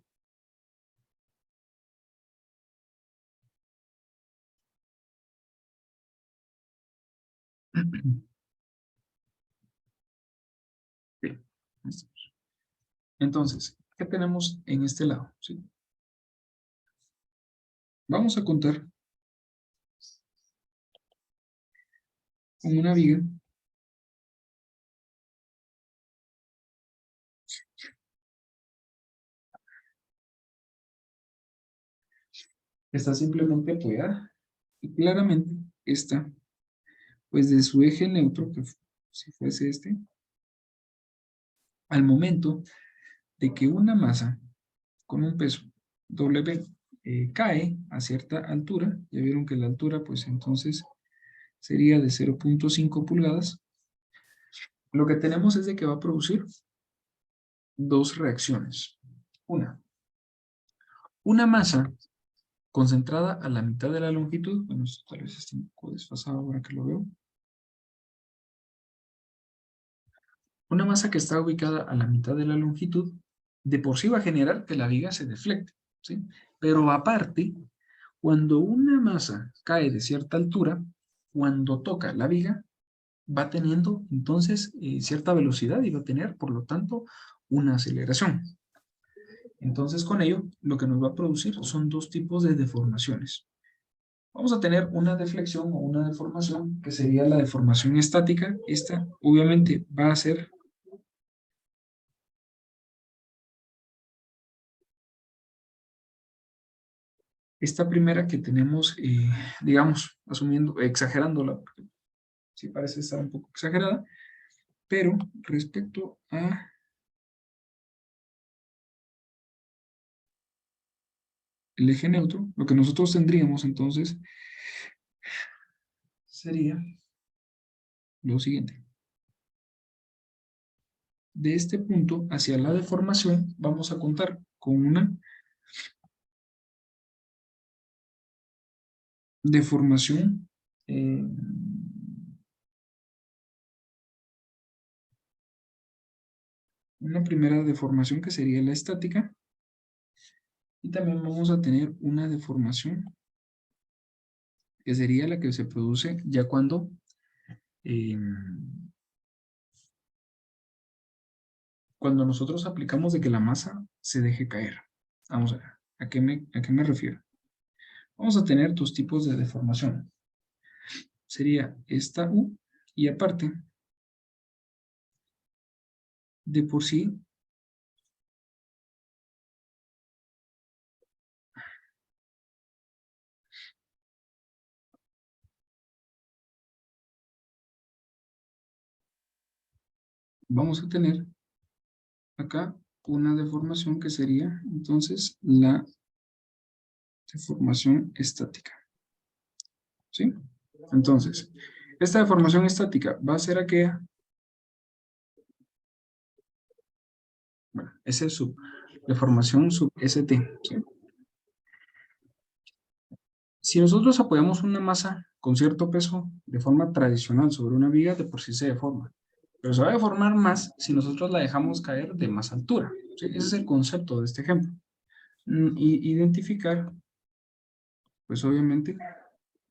Bien. Entonces, ¿qué tenemos en este lado? ¿Sí? Vamos a contar con una viga que está simplemente apoyada y claramente está pues de su eje neutro, que si fuese este, al momento de que una masa con un peso W cae a cierta altura, ya vieron que la altura pues entonces sería de 0.5 pulgadas, lo que tenemos es de que va a producir dos reacciones. Una masa concentrada a la mitad de la longitud, bueno, esto tal vez esté un poco desfasado ahora que lo veo. Una masa que está ubicada a la mitad de la longitud, de por sí va a generar que la viga se deflecte, ¿sí? Pero aparte, cuando una masa cae de cierta altura, cuando toca la viga, va teniendo entonces cierta velocidad y va a tener, por lo tanto, una aceleración. Entonces, con ello, lo que nos va a producir son dos tipos de deformaciones. Vamos a tener una deflexión o una deformación, que sería la deformación estática. Esta, obviamente, va a ser esta primera que tenemos, digamos, asumiendo, exagerándola, porque sí parece estar un poco exagerada, pero respecto a el eje neutro, lo que nosotros tendríamos entonces sería lo siguiente. De este punto hacia la deformación vamos a contar con una deformación una primera deformación que sería la estática, y también vamos a tener una deformación que sería la que se produce ya cuando cuando nosotros aplicamos de que la masa se deje caer. Vamos a ver, ¿a qué me refiero? Vamos a tener dos tipos de deformación. Sería esta U, y aparte, de por sí, vamos a tener acá una deformación que sería entonces la deformación estática. ¿Sí? Entonces, esta deformación estática va a ser aquella. Bueno, esa es su deformación sub ST. ¿Sí? Si nosotros apoyamos una masa con cierto peso de forma tradicional sobre una viga, de por sí se deforma. Pero se va a deformar más si nosotros la dejamos caer de más altura. ¿Sí? Ese es el concepto de este ejemplo. Y identificar, pues obviamente,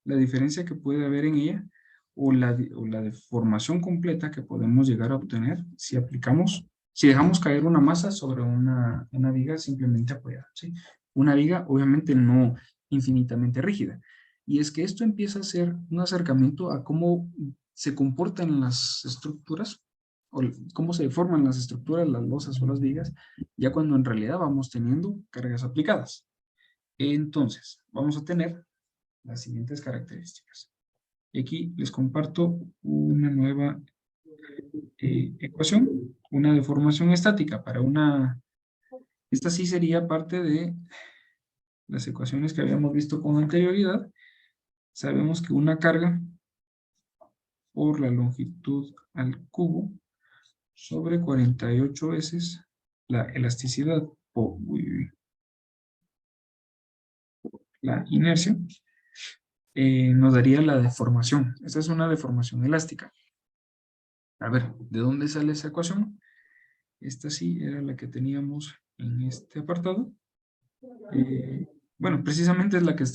la diferencia que puede haber en ella o la deformación completa que podemos llegar a obtener si dejamos caer una masa sobre una viga simplemente apoyada. ¿Sí? Una viga obviamente no infinitamente rígida. Y es que esto empieza a ser un acercamiento a cómo se comportan las estructuras o cómo se deforman las estructuras, las losas o las vigas, ya cuando en realidad vamos teniendo cargas aplicadas. Entonces, vamos a tener las siguientes características. Y aquí les comparto una nueva ecuación, una deformación estática para una... Esta sí sería parte de las ecuaciones que habíamos visto con anterioridad. Sabemos que una carga por la longitud al cubo sobre 48 veces la elasticidad por la inercia nos daría la deformación. Esta es una deformación elástica. A ver, ¿de dónde sale esa ecuación? Esta sí era la que teníamos en este apartado. Bueno, precisamente es la que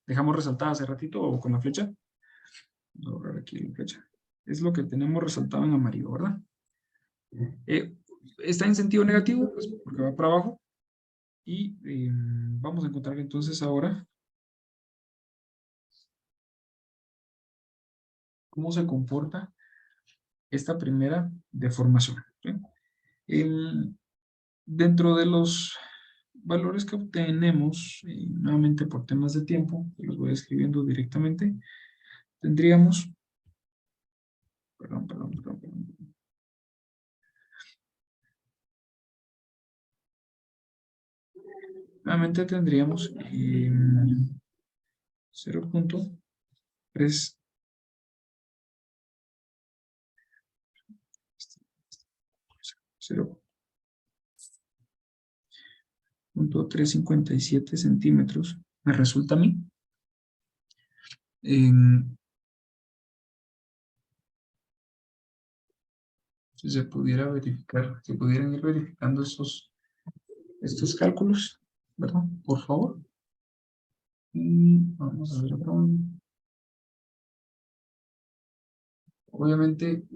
dejamos resaltada hace ratito o con la flecha. Voy a borrar aquí la flecha. Es lo que tenemos resaltado en amarillo, ¿verdad? Está en sentido negativo, pues porque va para abajo. Y vamos a encontrar entonces ahora cómo se comporta esta primera deformación. ¿Sí? Dentro de los valores que obtenemos, nuevamente por temas de tiempo, los voy escribiendo directamente, tendríamos, perdón. Nuevamente tendríamos 0.3 0.357 centímetros, me resulta a mí. Si se pudiera verificar, si pudieran ir verificando estos cálculos, ¿verdad? Por favor. Y vamos a ver acá. Obviamente,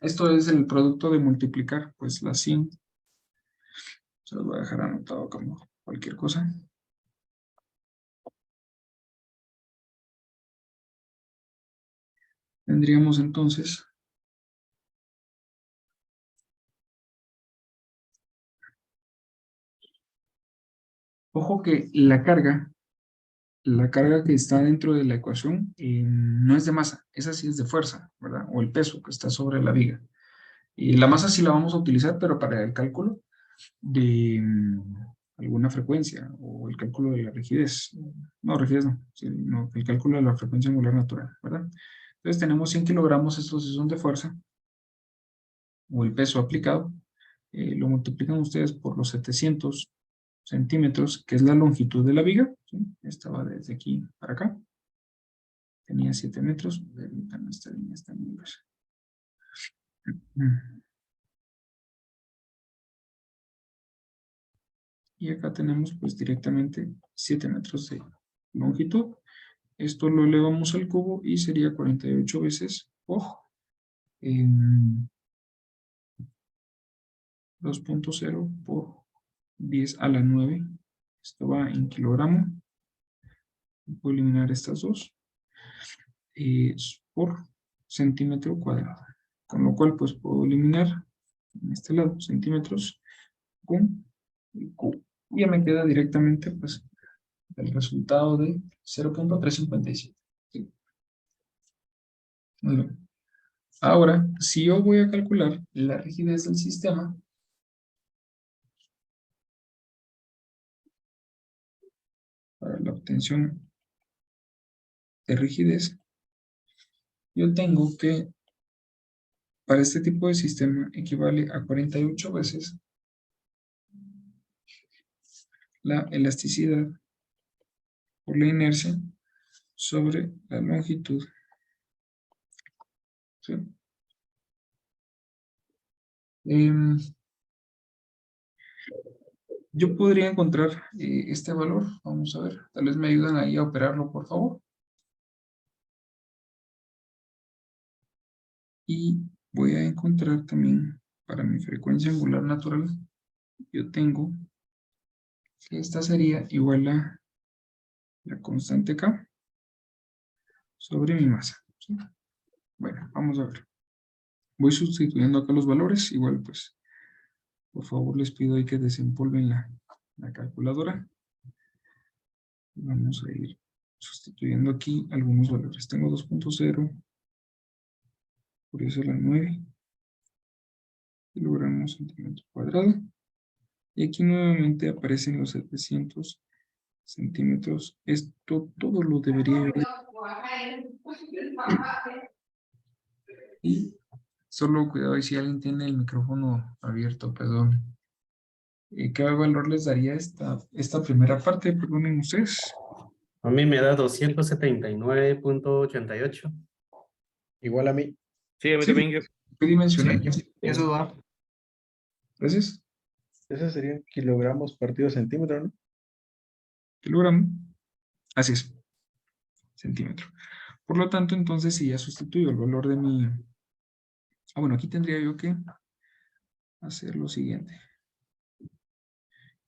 esto es el producto de multiplicar, pues la 100. Se los voy a dejar anotado como cualquier cosa. Tendríamos entonces ojo que la carga que está dentro de la ecuación no es de masa, esa sí es de fuerza, ¿verdad? O el peso que está sobre la viga. Y la masa sí la vamos a utilizar, pero para el cálculo de alguna frecuencia o el cálculo de la rigidez. No, rigidez no, sí, no, el cálculo de la frecuencia angular natural, ¿verdad? Entonces tenemos 100 kilogramos, estos sí son de fuerza, o el peso aplicado, lo multiplican ustedes por los 700 centímetros, que es la longitud de la viga, ¿sí? Esta va desde aquí para acá. Tenía 7 metros, permítanme, esta línea está muy gruesa. Y acá tenemos pues directamente 7 metros de longitud. Esto lo elevamos al cubo y sería 48 veces por 2.0 por 10 a la 9. Esto va en kilogramo. Puedo eliminar estas dos. Por centímetro cuadrado. Con lo cual pues puedo eliminar en este lado centímetros con el cubo. Y ya me queda directamente pues el resultado de 0.357. ¿Sí? Muy bien. Ahora, si yo voy a calcular la rigidez del sistema, para la obtención de rigidez, yo tengo que, para este tipo de sistema, equivale a 48 veces la elasticidad por la inercia sobre la longitud. ¿Sí? Yo podría encontrar este valor. Vamos a ver, tal vez me ayudan ahí a operarlo, por favor. Y voy a encontrar también, para mi frecuencia angular natural, yo tengo que esta sería igual a la constante K sobre mi masa. ¿Sí? Bueno, vamos a ver. Voy sustituyendo acá los valores. Igual, pues, por favor, les pido ahí que desempolven la calculadora. Vamos a ir sustituyendo aquí algunos valores. Tengo 2.0 por eso la 9 kilogramos centímetro cuadrado. Y aquí nuevamente aparecen los 700 centímetros. Esto todo lo debería ir. Y solo cuidado, y si alguien tiene el micrófono abierto, perdón. ¿Qué valor les daría esta primera parte? Perdonen ustedes. A mí me da 279.88. Igual a mí. Sí, a mí Sí, también. ¿qué dimensional? Eso da. Gracias. Esos serían kilogramos partido centímetro, ¿no? Kilogramo. Así es. Centímetro. Por lo tanto, entonces, si ya sustituyo el valor de mi... Ah, bueno, aquí tendría yo que hacer lo siguiente.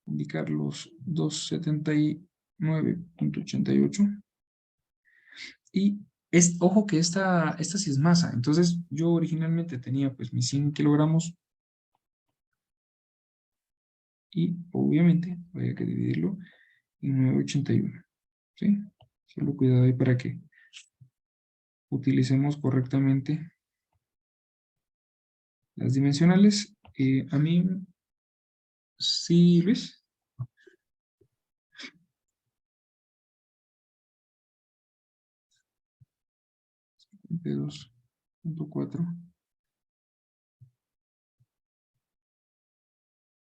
Indicar los 279.88. Y ojo que esta sí es masa. Entonces, yo originalmente tenía pues mis 100 kilogramos. Y obviamente voy a que dividirlo en 981. ¿Sí? Solo cuidado ahí para que utilicemos correctamente las dimensionales. A mí, sí, Luis. De 2.4.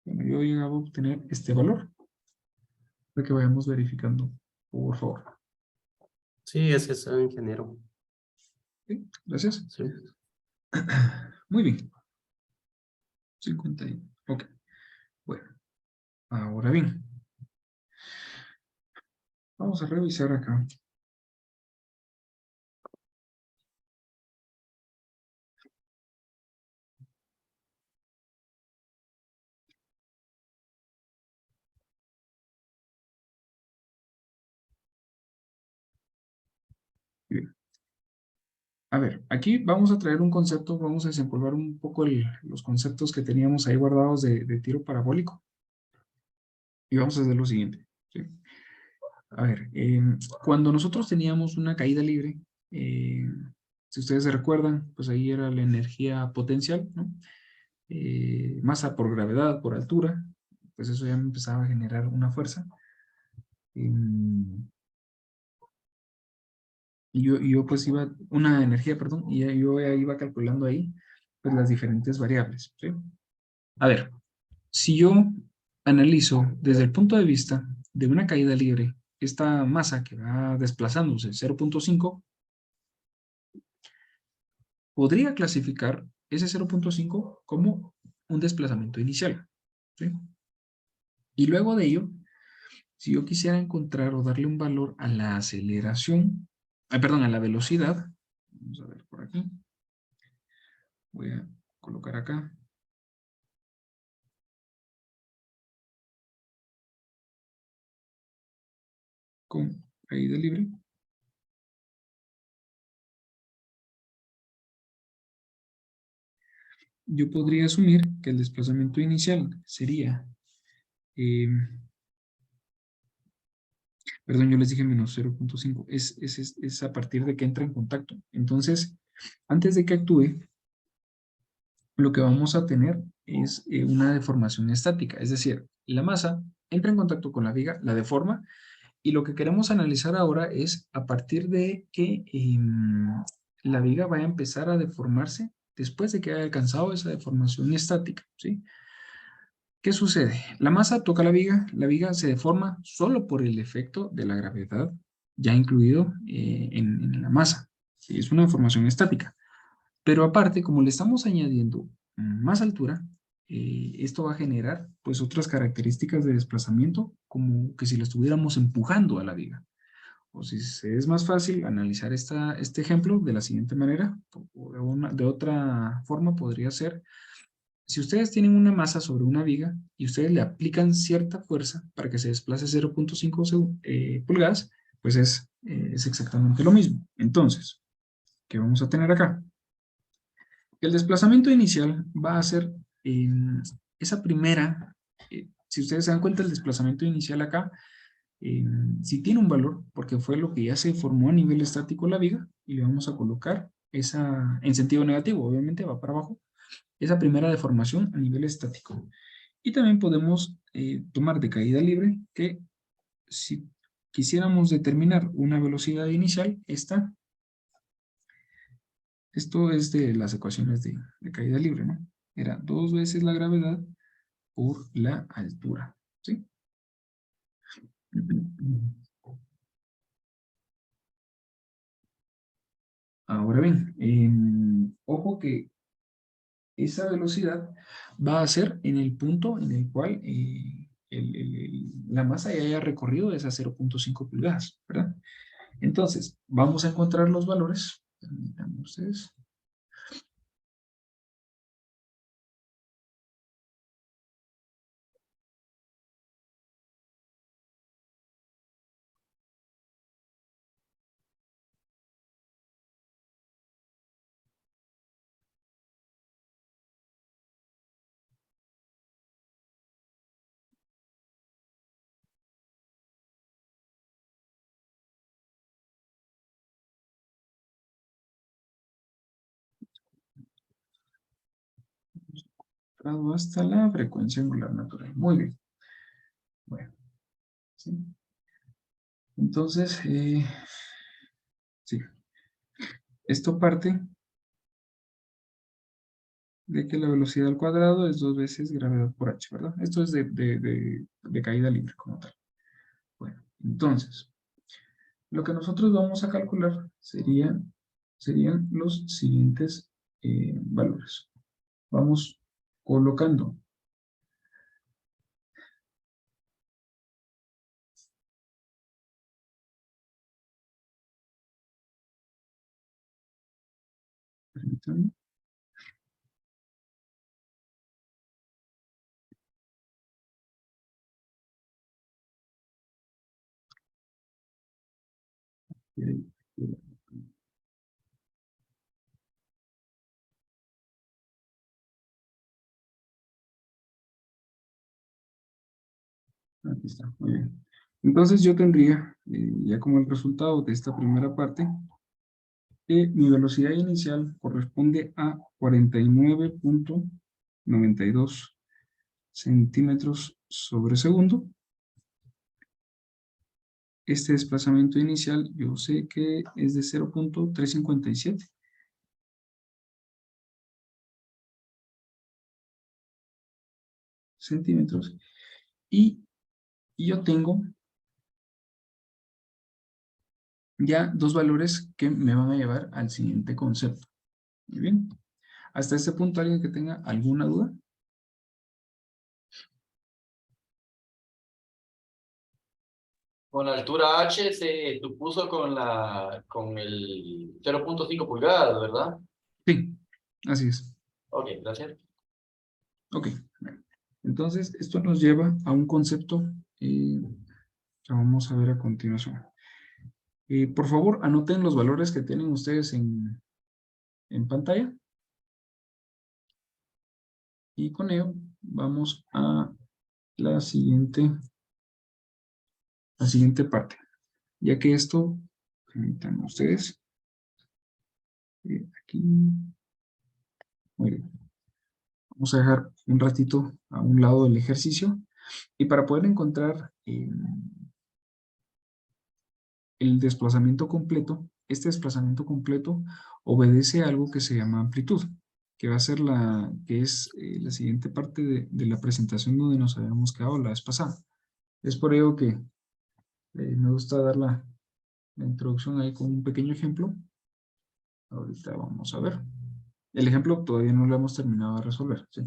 Bueno, yo llegaba a obtener este valor. Para que vayamos verificando, por favor. Sí, ese es ingeniero. ¿Sí? Gracias. Sí. Muy bien. 51. Ok. Bueno. Ahora bien. Vamos a revisar acá. Bien. A ver, aquí vamos a traer un concepto, vamos a desempolvar un poco los conceptos que teníamos ahí guardados de tiro parabólico. Y vamos a hacer lo siguiente. ¿Sí? A ver, cuando nosotros teníamos una caída libre, si ustedes se recuerdan, pues ahí era la energía potencial, ¿no? Masa por gravedad, por altura. pues eso ya me empezaba a generar una fuerza. Y yo pues iba, una energía, perdón, y yo ya iba calculando ahí pues las diferentes variables, ¿sí? A ver, si yo analizo desde el punto de vista de una caída libre, esta masa que va desplazándose 0.5, podría clasificar ese 0.5 como un desplazamiento inicial, ¿sí? Y luego de ello, si yo quisiera encontrar o darle un valor a la aceleración, perdón, a la velocidad, vamos a ver por aquí, voy a colocar acá, con caída libre, yo podría asumir que el desplazamiento inicial sería, perdón, yo les dije menos 0.5, es a partir de que entra en contacto. Entonces, antes de que actúe, lo que vamos a tener es una deformación estática, es decir, la masa entra en contacto con la viga, la deforma, y lo que queremos analizar ahora es a partir de que la viga vaya a empezar a deformarse después de que haya alcanzado esa deformación estática, ¿sí? ¿Qué sucede? La masa toca la viga se deforma solo por el efecto de la gravedad ya incluido en la masa, ¿sí? Es una deformación estática. Pero aparte, como le estamos añadiendo más altura, esto va a generar pues otras características de desplazamiento, como que si la estuviéramos empujando a la viga. O si es más fácil analizar este ejemplo de la siguiente manera, o de otra forma podría ser, si ustedes tienen una masa sobre una viga y ustedes le aplican cierta fuerza para que se desplace 0.5 pulgadas, pues es exactamente lo mismo. Entonces, ¿qué vamos a tener acá? El desplazamiento inicial va a ser esa primera, si ustedes se dan cuenta, el desplazamiento inicial acá, si tiene un valor, porque fue lo que ya se formó a nivel estático la viga, y le vamos a colocar esa, en sentido negativo, obviamente va para abajo, esa primera deformación a nivel estático. Y también podemos tomar de caída libre que si quisiéramos determinar una velocidad inicial, esto es de las ecuaciones de caída libre, ¿no? Era 2 veces la gravedad por la altura, ¿sí? Ahora bien, ojo que esa velocidad va a ser en el punto en el cual la masa ya haya recorrido esas 0.5 pulgadas, ¿verdad? Entonces, vamos a encontrar los valores. Permítanme ustedes. Hasta la frecuencia angular natural. Muy bien. Bueno, ¿sí? Entonces, sí. Esto parte de que la velocidad al cuadrado es 2 veces gravedad por h, ¿verdad? Esto es de caída libre como tal. Bueno, entonces, lo que nosotros vamos a calcular serían los siguientes valores. Vamos colocando. Permítanme. Aquí está, muy bien. Entonces yo tendría, ya como el resultado de esta primera parte, que mi velocidad inicial corresponde a 49.92 centímetros sobre segundo. Este desplazamiento inicial yo sé que es de 0.357. Centímetros. Y yo tengo ya dos valores que me van a llevar al siguiente concepto. Muy bien. Hasta este punto, ¿alguien que tenga alguna duda? Con la altura H se supuso con el 0.5 pulgadas, ¿verdad? Sí, así es. Ok, gracias. Ok. Entonces, esto nos lleva a un concepto que vamos a ver a continuación. Por favor, anoten los valores que tienen ustedes en pantalla. Y con ello vamos a la siguiente parte. Ya que esto, permítanme ustedes. Aquí. Muy bien. Vamos a dejar un ratito a un lado el ejercicio. Y para poder encontrar el desplazamiento completo, este desplazamiento completo obedece a algo que se llama amplitud, que va a ser la siguiente parte de la presentación donde nos habíamos quedado la vez pasada. Es por ello que me gusta dar la introducción ahí con un pequeño ejemplo. Ahorita vamos a ver. El ejemplo todavía no lo hemos terminado de resolver, ¿sí?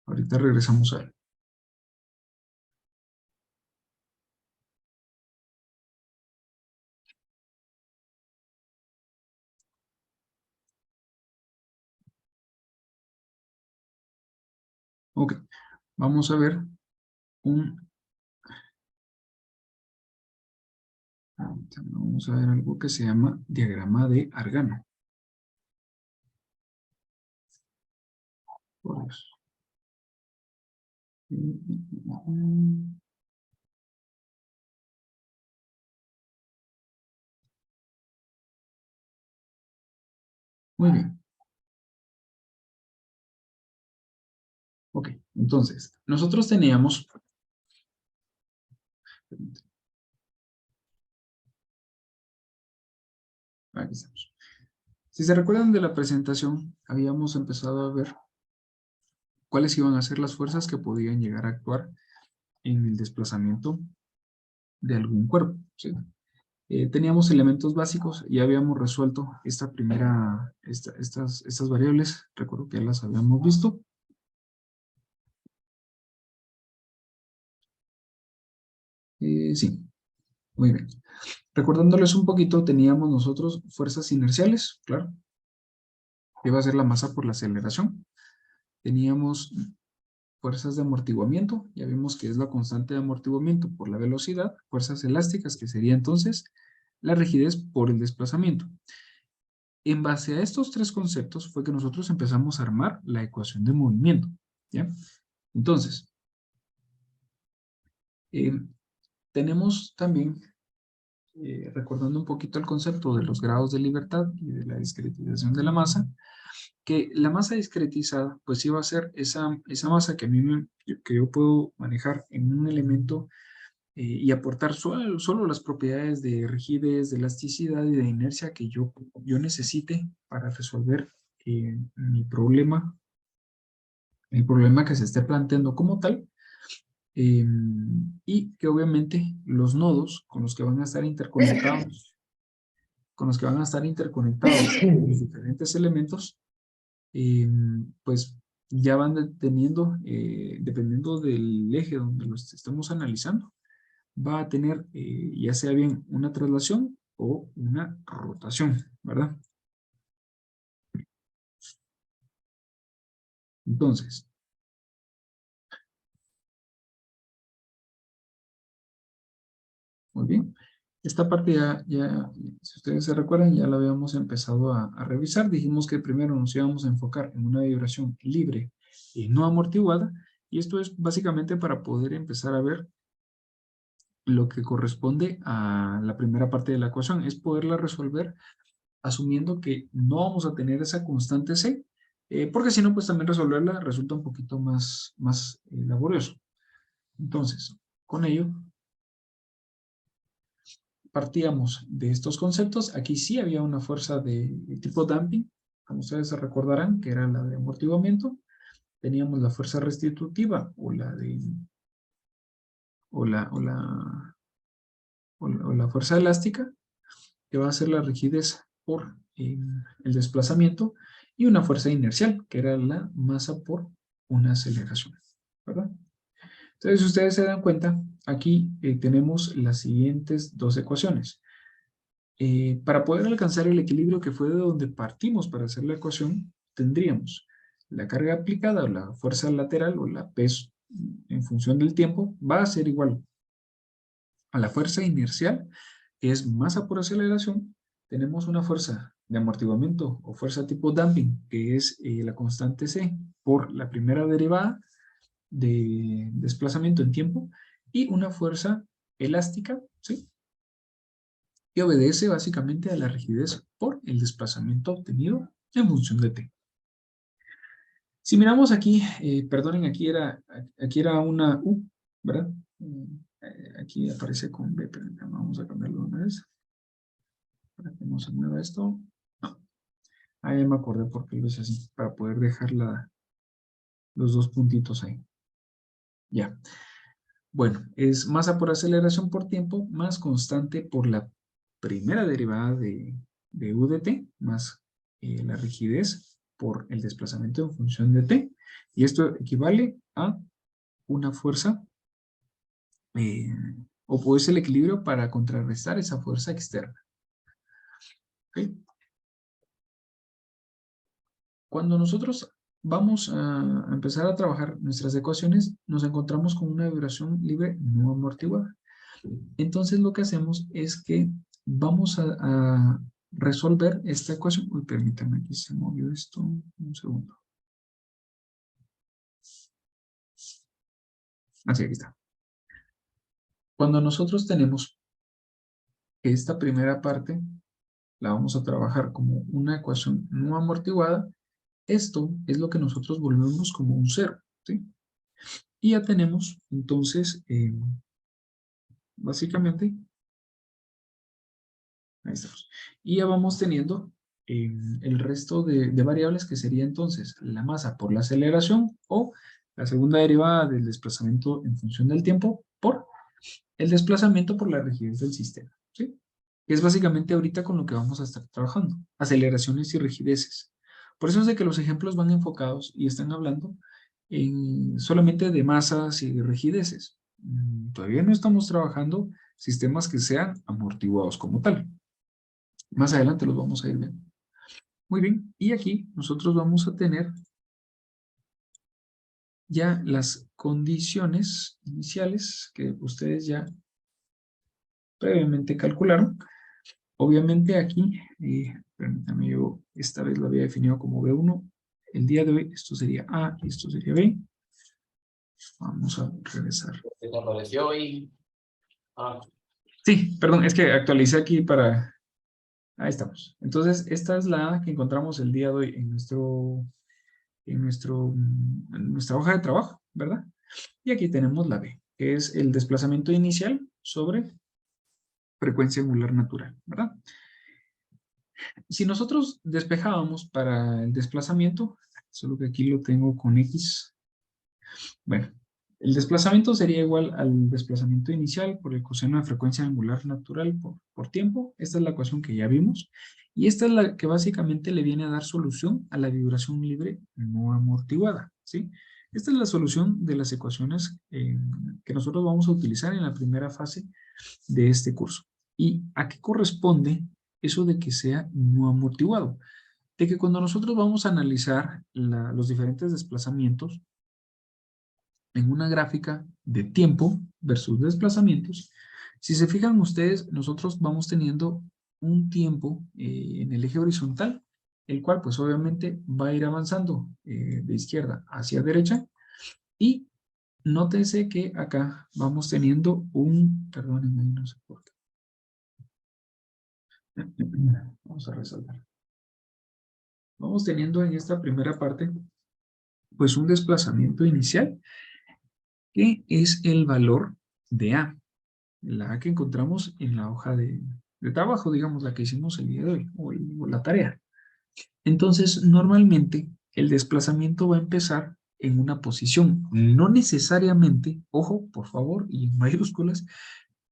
Ahorita regresamos a él. Ok, vamos a ver vamos a ver algo que se llama diagrama de Argano. Por Dios. Muy bien. Ok, entonces, nosotros teníamos... Aquí estamos. Si se recuerdan de la presentación, habíamos empezado a ver cuáles iban a ser las fuerzas que podían llegar a actuar en el desplazamiento de algún cuerpo, ¿sí? Teníamos elementos básicos y habíamos resuelto estas variables. Recuerdo que ya las habíamos visto. Sí, muy bien. Recordándoles un poquito, teníamos nosotros fuerzas inerciales, claro, que iba a ser la masa por la aceleración. Teníamos fuerzas de amortiguamiento, ya vimos que es la constante de amortiguamiento por la velocidad, fuerzas elásticas, que sería entonces la rigidez por el desplazamiento. En base a estos tres conceptos fue que nosotros empezamos a armar la ecuación de movimiento, ¿ya? Entonces, tenemos también, recordando un poquito el concepto de los grados de libertad y de la discretización de la masa, que la masa discretizada pues iba a ser esa masa que que yo puedo manejar en un elemento y aportar solo las propiedades de rigidez, de elasticidad y de inercia que yo necesite para resolver mi problema que se esté planteando como tal, y que obviamente los nodos con los que van a estar interconectados, los diferentes elementos, pues ya van dependiendo del eje donde los estamos analizando, va a tener ya sea bien una traslación o una rotación, ¿verdad? Entonces, muy bien. Esta parte si ustedes se recuerdan, ya la habíamos empezado a revisar. Dijimos que primero nos íbamos a enfocar en una vibración libre y no amortiguada. Y esto es básicamente para poder empezar a ver lo que corresponde a la primera parte de la ecuación. Es poderla resolver asumiendo que no vamos a tener esa constante C porque si no, pues también resolverla resulta un poquito más laborioso. Entonces, con ello, partíamos de estos conceptos. Aquí sí había una fuerza de tipo damping, como ustedes se recordarán, que era la de amortiguamiento. Teníamos la fuerza restitutiva o la fuerza elástica, que va a ser la rigidez por el desplazamiento, y una fuerza inercial, que era la masa por una aceleración, ¿verdad? Entonces, si ustedes se dan cuenta, aquí tenemos las siguientes dos ecuaciones. Para poder alcanzar el equilibrio, que fue de donde partimos para hacer la ecuación, tendríamos la carga aplicada o la fuerza lateral o la P en función del tiempo va a ser igual a la fuerza inercial, que es masa por aceleración. Tenemos una fuerza de amortiguamiento o fuerza tipo damping, que es la constante C por la primera derivada de desplazamiento en tiempo, y una fuerza elástica, ¿sí?, que obedece básicamente a la rigidez por el desplazamiento obtenido en función de t. Si miramos aquí, perdonen, aquí era una U, ¿verdad? Aquí aparece con B, pero vamos a cambiarlo una vez. Para que no se mueva esto. No. Ahí me acordé por qué lo hice así, para poder dejar los dos puntitos ahí. Ya. Bueno, es masa por aceleración por tiempo más constante por la primera derivada de U de t, más la rigidez por el desplazamiento en función de t. Y esto equivale a una fuerza, o pues el equilibrio para contrarrestar esa fuerza externa. ¿Okay? Cuando nosotros vamos a empezar a trabajar nuestras ecuaciones, nos encontramos con una vibración libre no amortiguada. Entonces lo que hacemos es que vamos a resolver esta ecuación. Uy, permítanme, aquí se movió esto. Un segundo. Así, aquí está. Cuando nosotros tenemos esta primera parte, la vamos a trabajar como una ecuación no amortiguada. Esto es lo que nosotros volvemos como un cero, ¿sí? Y ya tenemos, entonces, básicamente, ahí estamos. Y ya vamos teniendo el resto de variables, que sería entonces la masa por la aceleración, o la segunda derivada del desplazamiento en función del tiempo por el desplazamiento por la rigidez del sistema, ¿sí? Que es básicamente ahorita con lo que vamos a estar trabajando, aceleraciones y rigideces. Por eso es de que los ejemplos van enfocados y están hablando solamente de masas y de rigideces. Todavía no estamos trabajando sistemas que sean amortiguados como tal. Más adelante los vamos a ir viendo. Muy bien, y aquí nosotros vamos a tener ya las condiciones iniciales que ustedes ya previamente calcularon. Obviamente aquí, permítame, yo esta vez lo había definido como B1. El día de hoy esto sería A y esto sería B. Vamos a regresar. Desapareció y... Ah, Sí, perdón, es que actualicé aquí para... Ahí estamos. Entonces, esta es la A que encontramos el día de hoy en nuestra hoja de trabajo, ¿verdad? Y aquí tenemos la B, que es el desplazamiento inicial sobre frecuencia angular natural, ¿verdad? Si nosotros despejábamos para el desplazamiento, solo que aquí lo tengo con X, bueno, el desplazamiento sería igual al desplazamiento inicial por el coseno de frecuencia angular natural por tiempo. Esta es la ecuación que ya vimos. Y esta es la que básicamente le viene a dar solución a la vibración libre no amortiguada, ¿sí? Esta es la solución de las ecuaciones que nosotros vamos a utilizar en la primera fase de este curso. ¿Y a qué corresponde eso de que sea no amortiguado? De que cuando nosotros vamos a analizar los diferentes desplazamientos en una gráfica de tiempo versus desplazamientos, si se fijan ustedes, nosotros vamos teniendo un tiempo en el eje horizontal, el cual pues obviamente va a ir avanzando de izquierda hacia derecha, y nótense que acá vamos teniendo perdónenme, no sé por qué. Vamos a resaltar. vamos teniendo en esta primera parte, pues un desplazamiento inicial, que es el valor de A. La A que encontramos en la hoja de trabajo, digamos, la que hicimos el día de hoy, o la tarea. Entonces, normalmente, el desplazamiento va a empezar en una posición. No necesariamente, ojo, por favor, y en mayúsculas,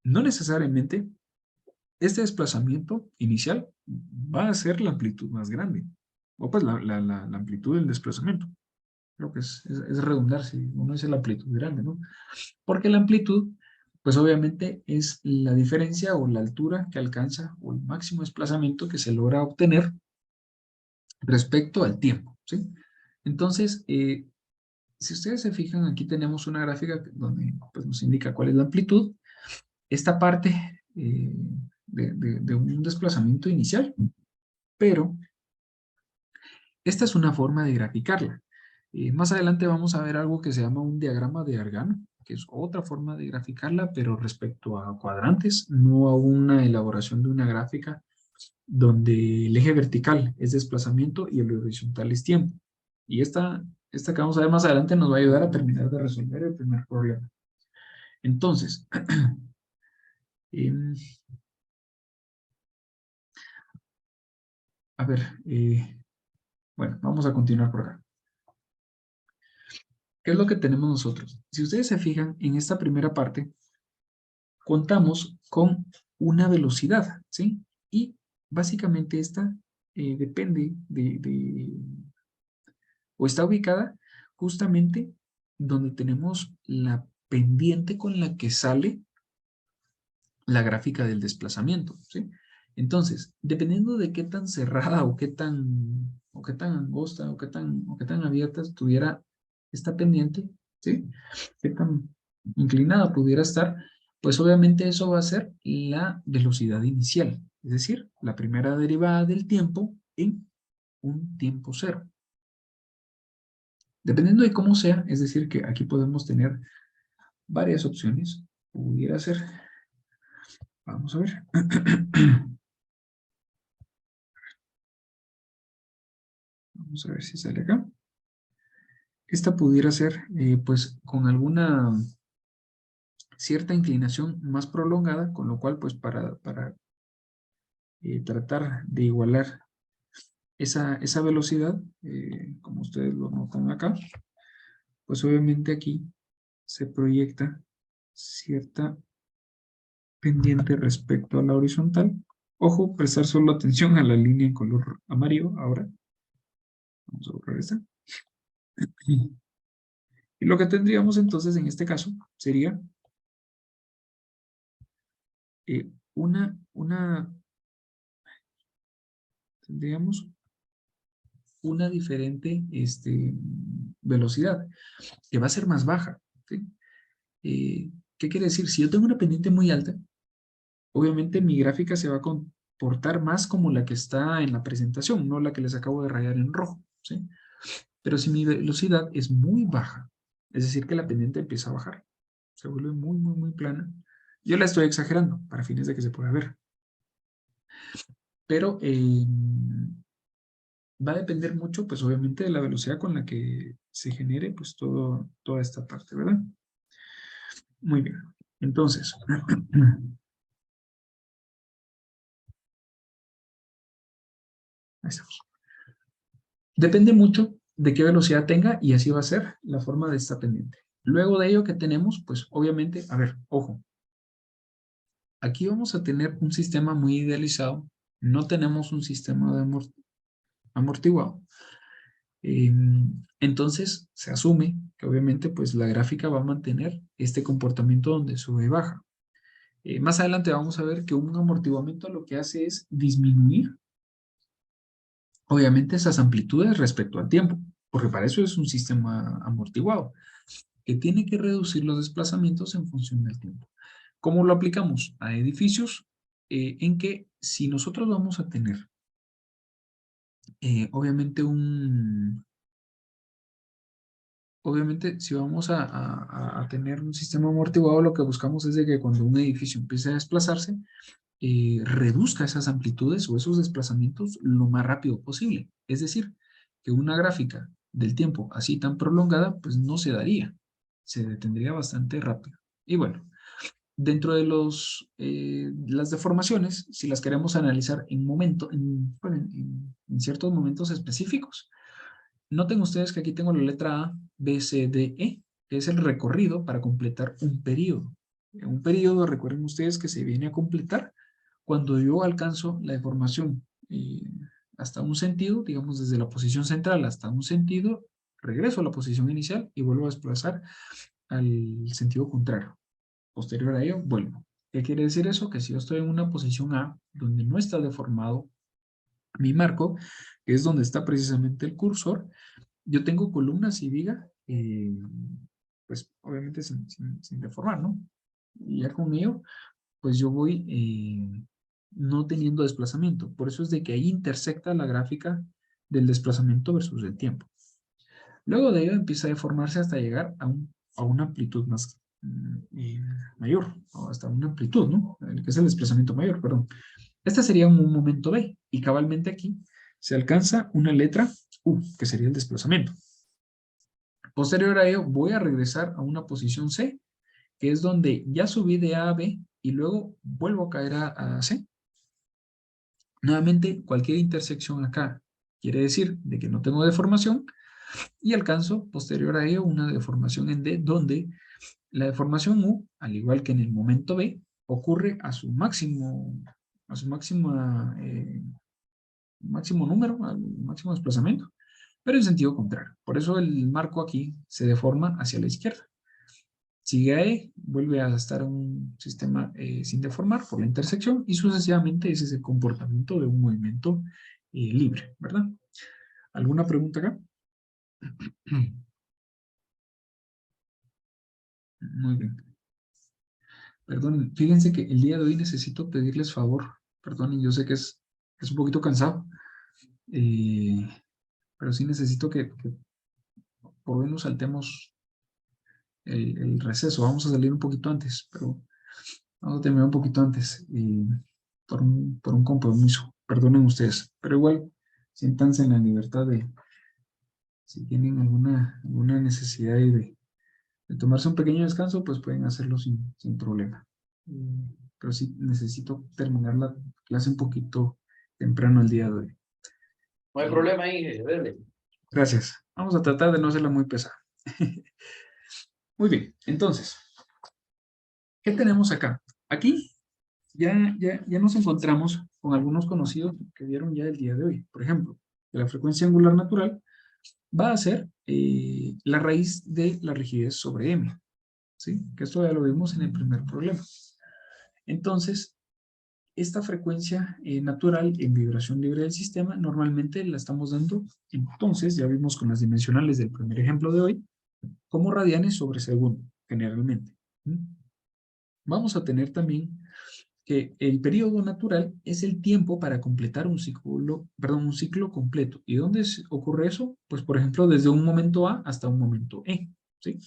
no necesariamente este desplazamiento inicial va a ser la amplitud más grande. O pues la amplitud del desplazamiento. Creo que es redundar si uno dice la amplitud grande, ¿no? Porque la amplitud, pues obviamente es la diferencia o la altura que alcanza o el máximo desplazamiento que se logra obtener respecto al tiempo, ¿sí? Entonces, si ustedes se fijan, aquí tenemos una gráfica donde pues, nos indica cuál es la amplitud. Esta parte de un desplazamiento inicial, pero esta es una forma de graficarla. Más adelante vamos a ver algo que se llama un diagrama de Argand, que es otra forma de graficarla, pero respecto a cuadrantes, no a una elaboración de una gráfica donde el eje vertical es desplazamiento y el horizontal es tiempo. Y esta que vamos a ver más adelante nos va a ayudar a terminar de resolver el primer problema. Entonces, a ver, bueno, vamos a continuar por acá. ¿Qué es lo que tenemos nosotros? Si ustedes se fijan, en esta primera parte, contamos con una velocidad, ¿sí? Y básicamente esta depende o está ubicada justamente donde tenemos la pendiente con la que sale la gráfica del desplazamiento, ¿sí? Entonces, dependiendo de qué tan cerrada o qué tan angosta o qué tan abierta estuviera esta pendiente, ¿sí? Qué tan inclinada pudiera estar, pues obviamente eso va a ser la velocidad inicial, es decir, la primera derivada del tiempo en un tiempo cero. Dependiendo de cómo sea, es decir, que aquí podemos tener varias opciones. Pudiera ser, vamos a ver. Vamos a ver si sale acá. Esta pudiera ser, pues, con alguna cierta inclinación más prolongada, con lo cual, pues, para tratar de igualar esa velocidad, como ustedes lo notan acá, pues obviamente aquí se proyecta cierta pendiente respecto a la horizontal. Ojo, prestar solo atención a la línea en color amarillo ahora. Vamos a borrar esta. Y lo que tendríamos entonces en este caso sería tendríamos una diferente velocidad que va a ser más baja, ¿sí? ¿Qué quiere decir? Si yo tengo una pendiente muy alta, obviamente mi gráfica se va a comportar más como la que está en la presentación, no la que les acabo de rayar en rojo, ¿sí? Pero si mi velocidad es muy baja, es decir, que la pendiente empieza a bajar, se vuelve muy, muy, muy plana. Yo la estoy exagerando para fines de que se pueda ver. Pero va a depender mucho, pues obviamente, de la velocidad con la que se genere, pues toda esta parte, ¿verdad? Muy bien. Entonces, ahí estamos. Depende mucho de qué velocidad tenga y así va a ser la forma de esta pendiente. Luego de ello que tenemos, pues obviamente, a ver, ojo. Aquí vamos a tener un sistema muy idealizado. No tenemos un sistema de amortiguado. Entonces, se asume que obviamente pues la gráfica va a mantener este comportamiento donde sube y baja. Más adelante vamos a ver que un amortiguamiento lo que hace es disminuir obviamente esas amplitudes respecto al tiempo, porque para eso es un sistema amortiguado, que tiene que reducir los desplazamientos en función del tiempo. ¿Cómo lo aplicamos? A edificios en que si nosotros vamos a tener obviamente si vamos a tener un sistema amortiguado, lo que buscamos es de que cuando un edificio empiece a desplazarse, reduzca esas amplitudes o esos desplazamientos lo más rápido posible. Es decir, que una gráfica del tiempo así tan prolongada, pues no se daría. Se detendría bastante rápido. Y bueno, dentro de las deformaciones, si las queremos analizar en ciertos momentos específicos, noten ustedes que aquí tengo la letra A, B, C, D, E, que es el recorrido para completar un periodo. Un periodo, recuerden ustedes que se viene a completar cuando yo alcanzo la deformación hasta un sentido, digamos desde la posición central hasta un sentido, regreso a la posición inicial y vuelvo a desplazar al sentido contrario. Posterior a ello, vuelvo. ¿Qué quiere decir eso? Que si yo estoy en una posición A, donde no está deformado mi marco, que es donde está precisamente el cursor, yo tengo columnas y viga, pues obviamente sin deformar, ¿no? Y ya con ello, pues yo voy no teniendo desplazamiento. Por eso es de que ahí intersecta la gráfica del desplazamiento versus el tiempo. Luego de ello empieza a deformarse hasta llegar a una amplitud más mayor, o hasta una amplitud, ¿no? Que es el desplazamiento mayor, perdón. Este sería un momento B, y cabalmente aquí se alcanza una letra U, que sería el desplazamiento. Posterior a ello, voy a regresar a una posición C, que es donde ya subí de A a B, y luego vuelvo a caer a C. Nuevamente, cualquier intersección acá quiere decir de que no tengo deformación, y alcanzo posterior a ello una deformación en D, donde la deformación U, al igual que en el momento B, ocurre a su máximo número, al máximo desplazamiento, pero en sentido contrario. Por eso el marco aquí se deforma hacia la izquierda. Sigue a E, vuelve a estar un sistema sin deformar por la intersección, y sucesivamente ese es el comportamiento de un movimiento libre, ¿verdad? ¿Alguna pregunta acá? Muy bien. Perdón, fíjense que el día de hoy necesito pedirles favor. Perdón, yo sé que es un poquito cansado, pero sí necesito que por lo menos saltemos el receso. Vamos a salir un poquito antes, pero vamos a terminar un poquito antes por un compromiso. Perdonen ustedes, pero igual siéntanse en la libertad de, si tienen alguna necesidad de tomarse un pequeño descanso, pues pueden hacerlo sin problema. Pero sí necesito terminar la clase un poquito temprano el día de hoy. No hay problema ahí, verde. Gracias. Vamos a tratar de no hacerla muy pesada. Muy bien, entonces, ¿qué tenemos acá? Aquí ya nos encontramos con algunos conocidos que vieron ya el día de hoy. Por ejemplo, que la frecuencia angular natural va a ser la raíz de la rigidez sobre m. ¿Sí? Que esto ya lo vimos en el primer problema. Entonces, esta frecuencia natural en vibración libre del sistema normalmente la estamos dando, entonces ya vimos con las dimensionales del primer ejemplo de hoy, como radianes sobre segundo, generalmente. Vamos a tener también que el periodo natural es el tiempo para completar un ciclo completo. ¿Y dónde ocurre eso? Pues por ejemplo desde un momento A hasta un momento E. ¿Sí?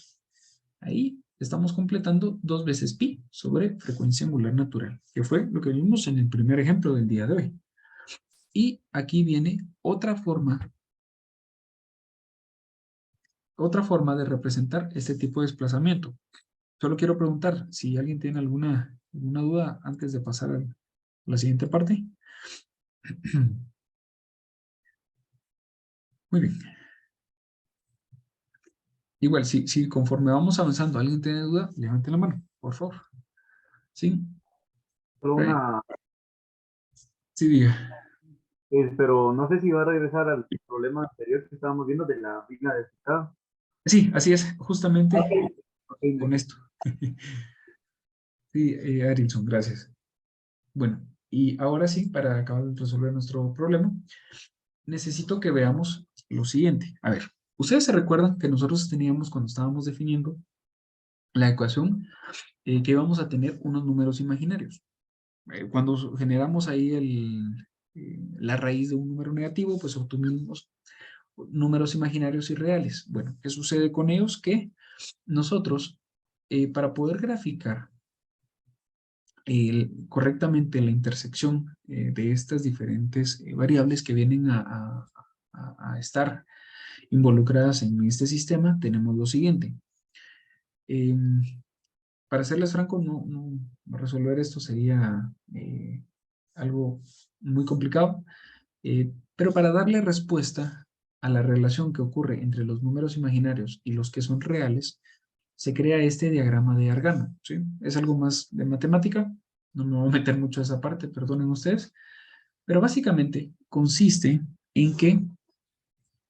Ahí estamos completando 2 veces pi sobre frecuencia angular natural, que fue lo que vimos en el primer ejemplo del día de hoy. Y aquí viene otra forma de representar este tipo de desplazamiento. Solo quiero preguntar si alguien tiene alguna duda antes de pasar a la siguiente parte. Muy bien. Igual, si conforme vamos avanzando alguien tiene duda, levante la mano, por favor. ¿Sí? Solo una, Sí, diga. pero no sé si va a regresar al problema anterior que estábamos viendo de la fila de citado. Sí, así es, justamente Ok, con esto. Sí, Arilson, gracias. Bueno, y ahora sí, para acabar de resolver nuestro problema, necesito que veamos lo siguiente. A ver, ustedes se recuerdan que nosotros teníamos cuando estábamos definiendo la ecuación que íbamos a tener unos números imaginarios. Cuando generamos ahí la raíz de un número negativo, pues obtuvimos números imaginarios y reales. Bueno, ¿qué sucede con ellos? Que nosotros, para poder graficar correctamente la intersección de estas diferentes variables que vienen a a estar involucradas en este sistema, tenemos lo siguiente. Para serles franco, no resolver esto sería algo muy complicado, pero para darle respuesta a la relación que ocurre entre los números imaginarios y los que son reales, se crea este diagrama de Argand, ¿sí? Es algo más de matemática, no me voy a meter mucho a esa parte, perdonen ustedes, pero básicamente consiste en que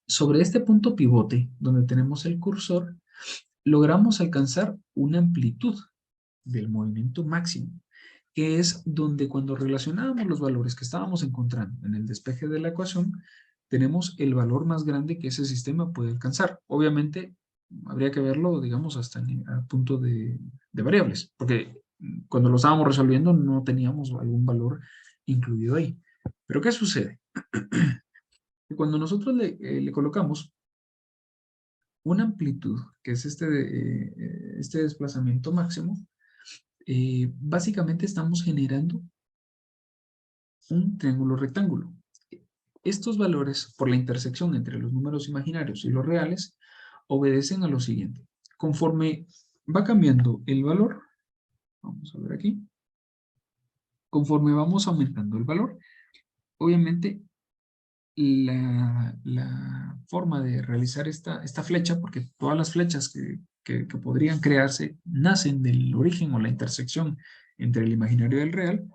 sobre este punto pivote, donde tenemos el cursor, logramos alcanzar una amplitud del movimiento máximo, que es donde cuando relacionábamos los valores que estábamos encontrando en el despeje de la ecuación, tenemos el valor más grande que ese sistema puede alcanzar. Obviamente, habría que verlo, digamos, hasta el punto de variables, porque cuando lo estábamos resolviendo no teníamos algún valor incluido ahí. Pero ¿qué sucede? Cuando nosotros le colocamos una amplitud, que es este desplazamiento máximo, básicamente estamos generando un triángulo rectángulo. Estos valores, por la intersección entre los números imaginarios y los reales, obedecen a lo siguiente. Conforme va cambiando el valor, vamos a ver aquí, conforme vamos aumentando el valor, obviamente la forma de realizar esta flecha, porque todas las flechas que podrían crearse nacen del origen o la intersección entre el imaginario y el real,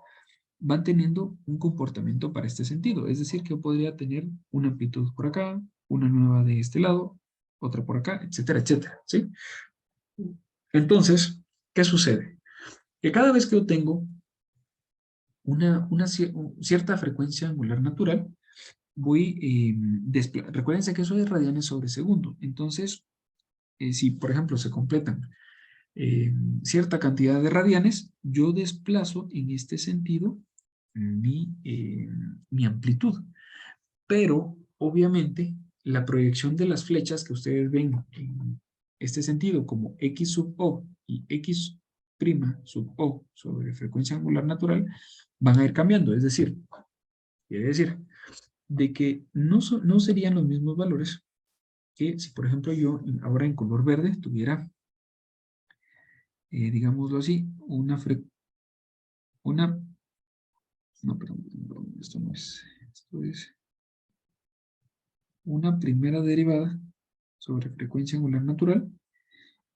van teniendo un comportamiento para este sentido. Es decir, que podría tener una amplitud por acá, una nueva de este lado, otra por acá, etcétera, etcétera, ¿sí? Entonces, ¿qué sucede? Que cada vez que yo tengo una cierta frecuencia angular natural, recuérdense que eso es radianes sobre segundo. Entonces, si por ejemplo se completan cierta cantidad de radianes, yo desplazo en este sentido mi amplitud. Pero, obviamente, la proyección de las flechas que ustedes ven en este sentido como X sub O y X' sub O sobre frecuencia angular natural van a ir cambiando. Es decir, quiere decir de que no serían los mismos valores que si, por ejemplo, yo ahora en color verde tuviera, digámoslo así, no, perdón, esto no es, esto es una primera derivada sobre frecuencia angular natural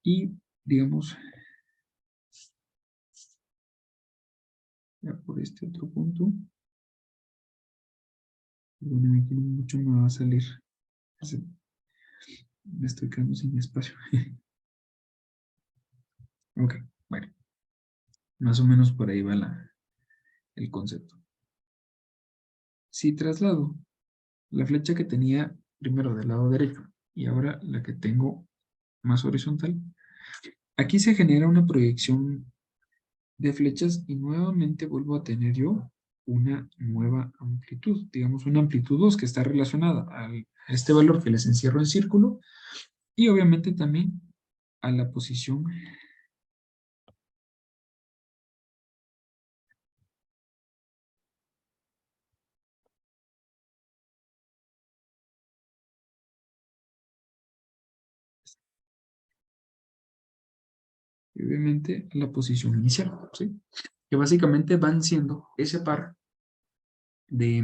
y, digamos, ya por este otro punto, bueno, aquí mucho me va a salir, me estoy quedando sin espacio. Ok, bueno, más o menos por ahí va el concepto. Si traslado la flecha que tenía primero del lado derecho y ahora la que tengo más horizontal, aquí se genera una proyección de flechas y nuevamente vuelvo a tener yo una nueva amplitud, digamos una amplitud 2 que está relacionada a este valor que les encierro en círculo y obviamente también a la posición y obviamente a la posición inicial, ¿sí? Que básicamente van siendo ese par de,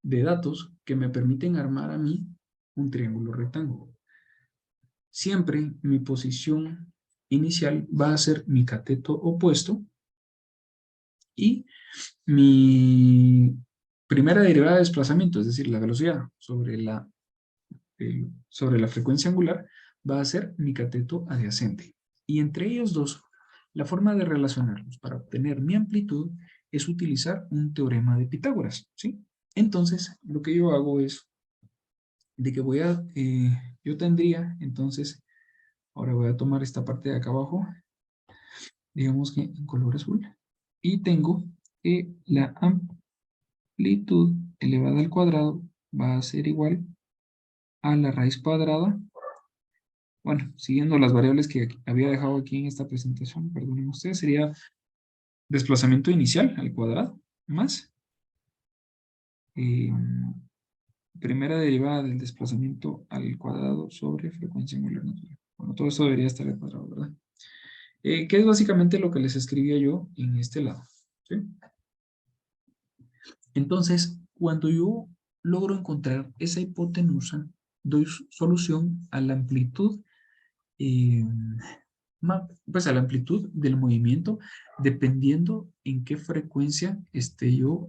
de datos que me permiten armar a mí un triángulo rectángulo. Siempre mi posición inicial va a ser mi cateto opuesto y mi primera derivada de desplazamiento, es decir, la velocidad sobre la frecuencia angular, va a ser mi cateto adyacente. Y entre ellos dos, la forma de relacionarlos para obtener mi amplitud es utilizar un teorema de Pitágoras, ¿sí? Entonces, lo que yo hago es de que yo tendría, entonces, ahora voy a tomar esta parte de acá abajo, digamos que en color azul, y tengo que la amplitud elevada al cuadrado va a ser igual a la raíz cuadrada, bueno, siguiendo las variables que había dejado aquí en esta presentación, perdonen ustedes, sería desplazamiento inicial al cuadrado, más Primera derivada del desplazamiento al cuadrado sobre frecuencia angular natural. Bueno, todo esto debería estar al cuadrado, ¿verdad? Que es básicamente lo que les escribía yo en este lado, ¿sí? Entonces, cuando yo logro encontrar esa hipotenusa, doy solución a la amplitud, pues a la amplitud del movimiento, dependiendo en qué frecuencia esté yo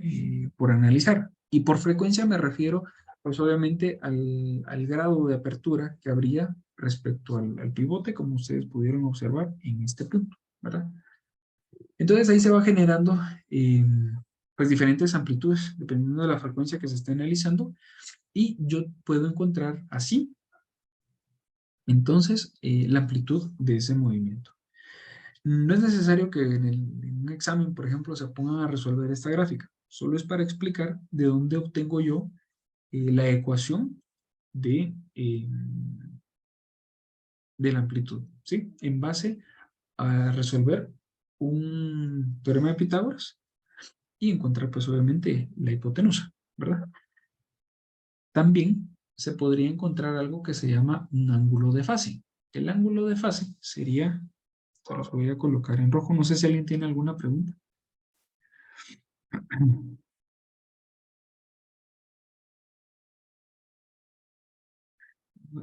por analizar. Y por frecuencia me refiero, pues obviamente, al grado de apertura que habría respecto al pivote, como ustedes pudieron observar en este punto, ¿verdad? Entonces ahí se va generando pues diferentes amplitudes dependiendo de la frecuencia que se esté analizando y yo puedo encontrar así entonces la amplitud de ese movimiento. No es necesario que en un examen, por ejemplo, se pongan a resolver esta gráfica. Solo es para explicar de dónde obtengo yo la ecuación de la amplitud, ¿sí? En base a resolver un teorema de Pitágoras y encontrar pues obviamente la hipotenusa, ¿verdad? También se podría encontrar algo que se llama un ángulo de fase. El ángulo de fase sería, se los voy a colocar en rojo, no sé si alguien tiene alguna pregunta.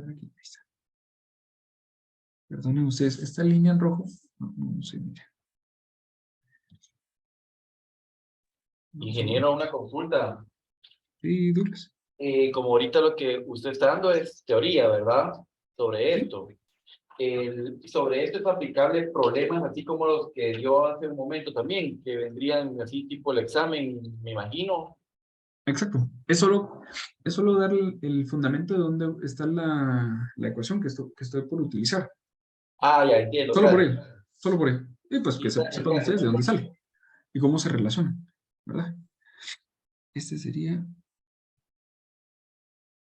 Aquí está. Perdonen ustedes, esta línea en rojo, no se mira. Ingeniero, una consulta. Sí, Douglas. Como ahorita lo que usted está dando es teoría, ¿verdad? Sobre Sí. esto. Sobre esto es aplicable problemas así como los que dio hace un momento también, que vendrían así tipo el examen, me imagino. Exacto. Es solo dar el fundamento de dónde está la ecuación que estoy por utilizar. Ah, ya entiendo. Solo por Claro. ello. Solo por ello. Y pues que sepan ustedes de dónde sale y cómo se relacionan, ¿verdad? Este sería,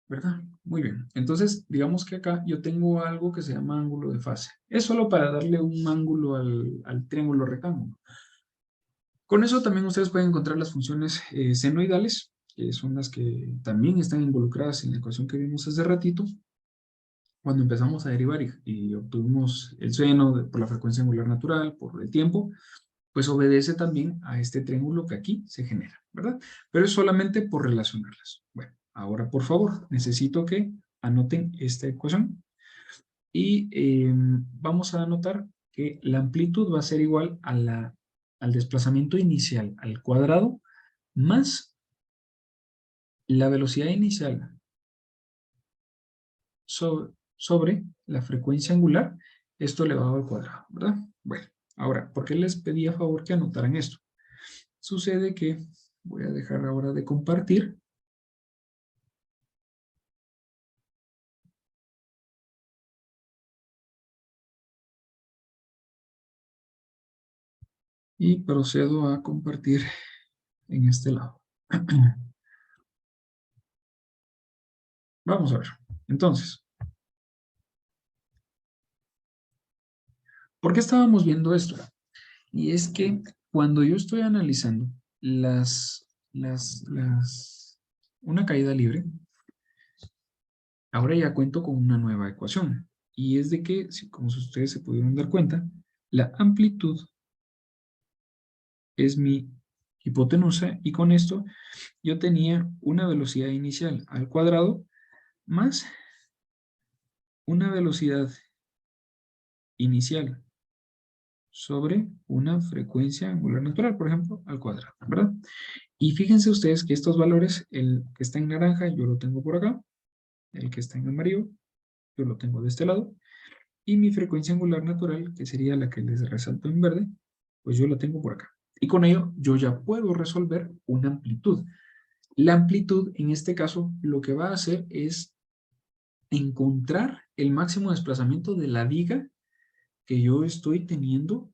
¿verdad? Muy bien. Entonces, digamos que acá yo tengo algo que se llama ángulo de fase. Es solo para darle un ángulo al triángulo rectángulo. Con eso también ustedes pueden encontrar las funciones senoidales, que son las que también están involucradas en la ecuación que vimos hace ratito, cuando empezamos a derivar y obtuvimos el seno por la frecuencia angular natural, por el tiempo, pues obedece también a este triángulo que aquí se genera, ¿verdad? Pero es solamente por relacionarlas. Bueno, ahora por favor, necesito que anoten esta ecuación y vamos a anotar que la amplitud va a ser igual a al desplazamiento inicial al cuadrado más la velocidad inicial sobre la frecuencia angular, esto elevado al cuadrado, ¿verdad? Bueno, ahora, ¿por qué les pedí a favor que anotaran esto? Sucede que voy a dejar ahora de compartir. Y procedo a compartir en este lado. Vamos a ver. Entonces, ¿por qué estábamos viendo esto? Y es que cuando yo estoy analizando una caída libre, ahora ya cuento con una nueva ecuación. Y es de que, como ustedes se pudieron dar cuenta, la amplitud es mi hipotenusa y con esto yo tenía una velocidad inicial al cuadrado más una velocidad inicial sobre una frecuencia angular natural, por ejemplo, al cuadrado, ¿verdad? Y fíjense ustedes que estos valores, el que está en naranja, yo lo tengo por acá, el que está en amarillo, yo lo tengo de este lado, y mi frecuencia angular natural, que sería la que les resalto en verde, pues yo la tengo por acá. Y con ello yo ya puedo resolver una amplitud. La amplitud, en este caso, lo que va a hacer es encontrar el máximo desplazamiento de la viga que yo estoy teniendo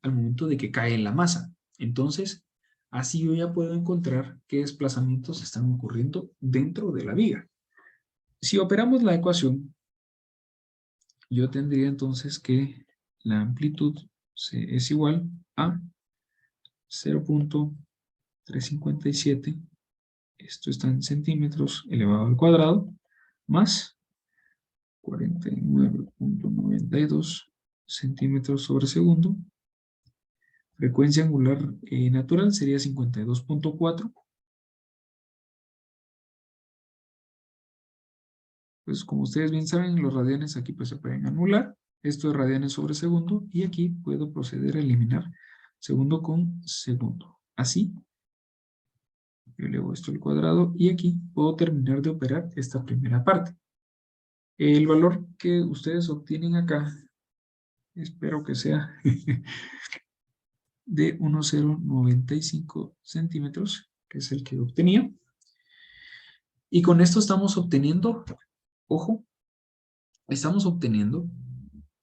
al momento de que cae la masa. Entonces, así yo ya puedo encontrar qué desplazamientos están ocurriendo dentro de la viga. Si operamos la ecuación, yo tendría entonces que la amplitud es igual a 0.357 esto está en centímetros elevado al cuadrado, más 49.92 centímetros sobre segundo. Frecuencia angular natural sería 52.4. Pues como ustedes bien saben, los radianes aquí pues se pueden anular. Esto es radianes sobre segundo. Y aquí puedo proceder a eliminar segundo con segundo. Así, yo elevo esto al cuadrado y aquí puedo terminar de operar esta primera parte. El valor que ustedes obtienen acá, espero que sea de 1,095 centímetros, que es el que obtenía. Y con esto estamos obteniendo, ojo, estamos obteniendo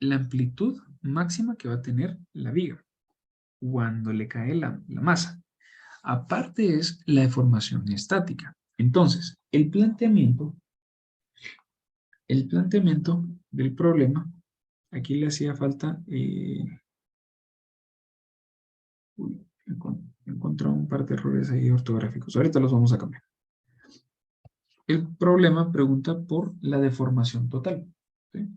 la amplitud máxima que va a tener la viga cuando le cae la masa. Aparte es la deformación estática. Entonces, el planteamiento del problema, aquí le hacía falta, encontré un par de errores ahí ortográficos. Ahorita los vamos a cambiar. El problema pregunta por la deformación total. ¿Sí?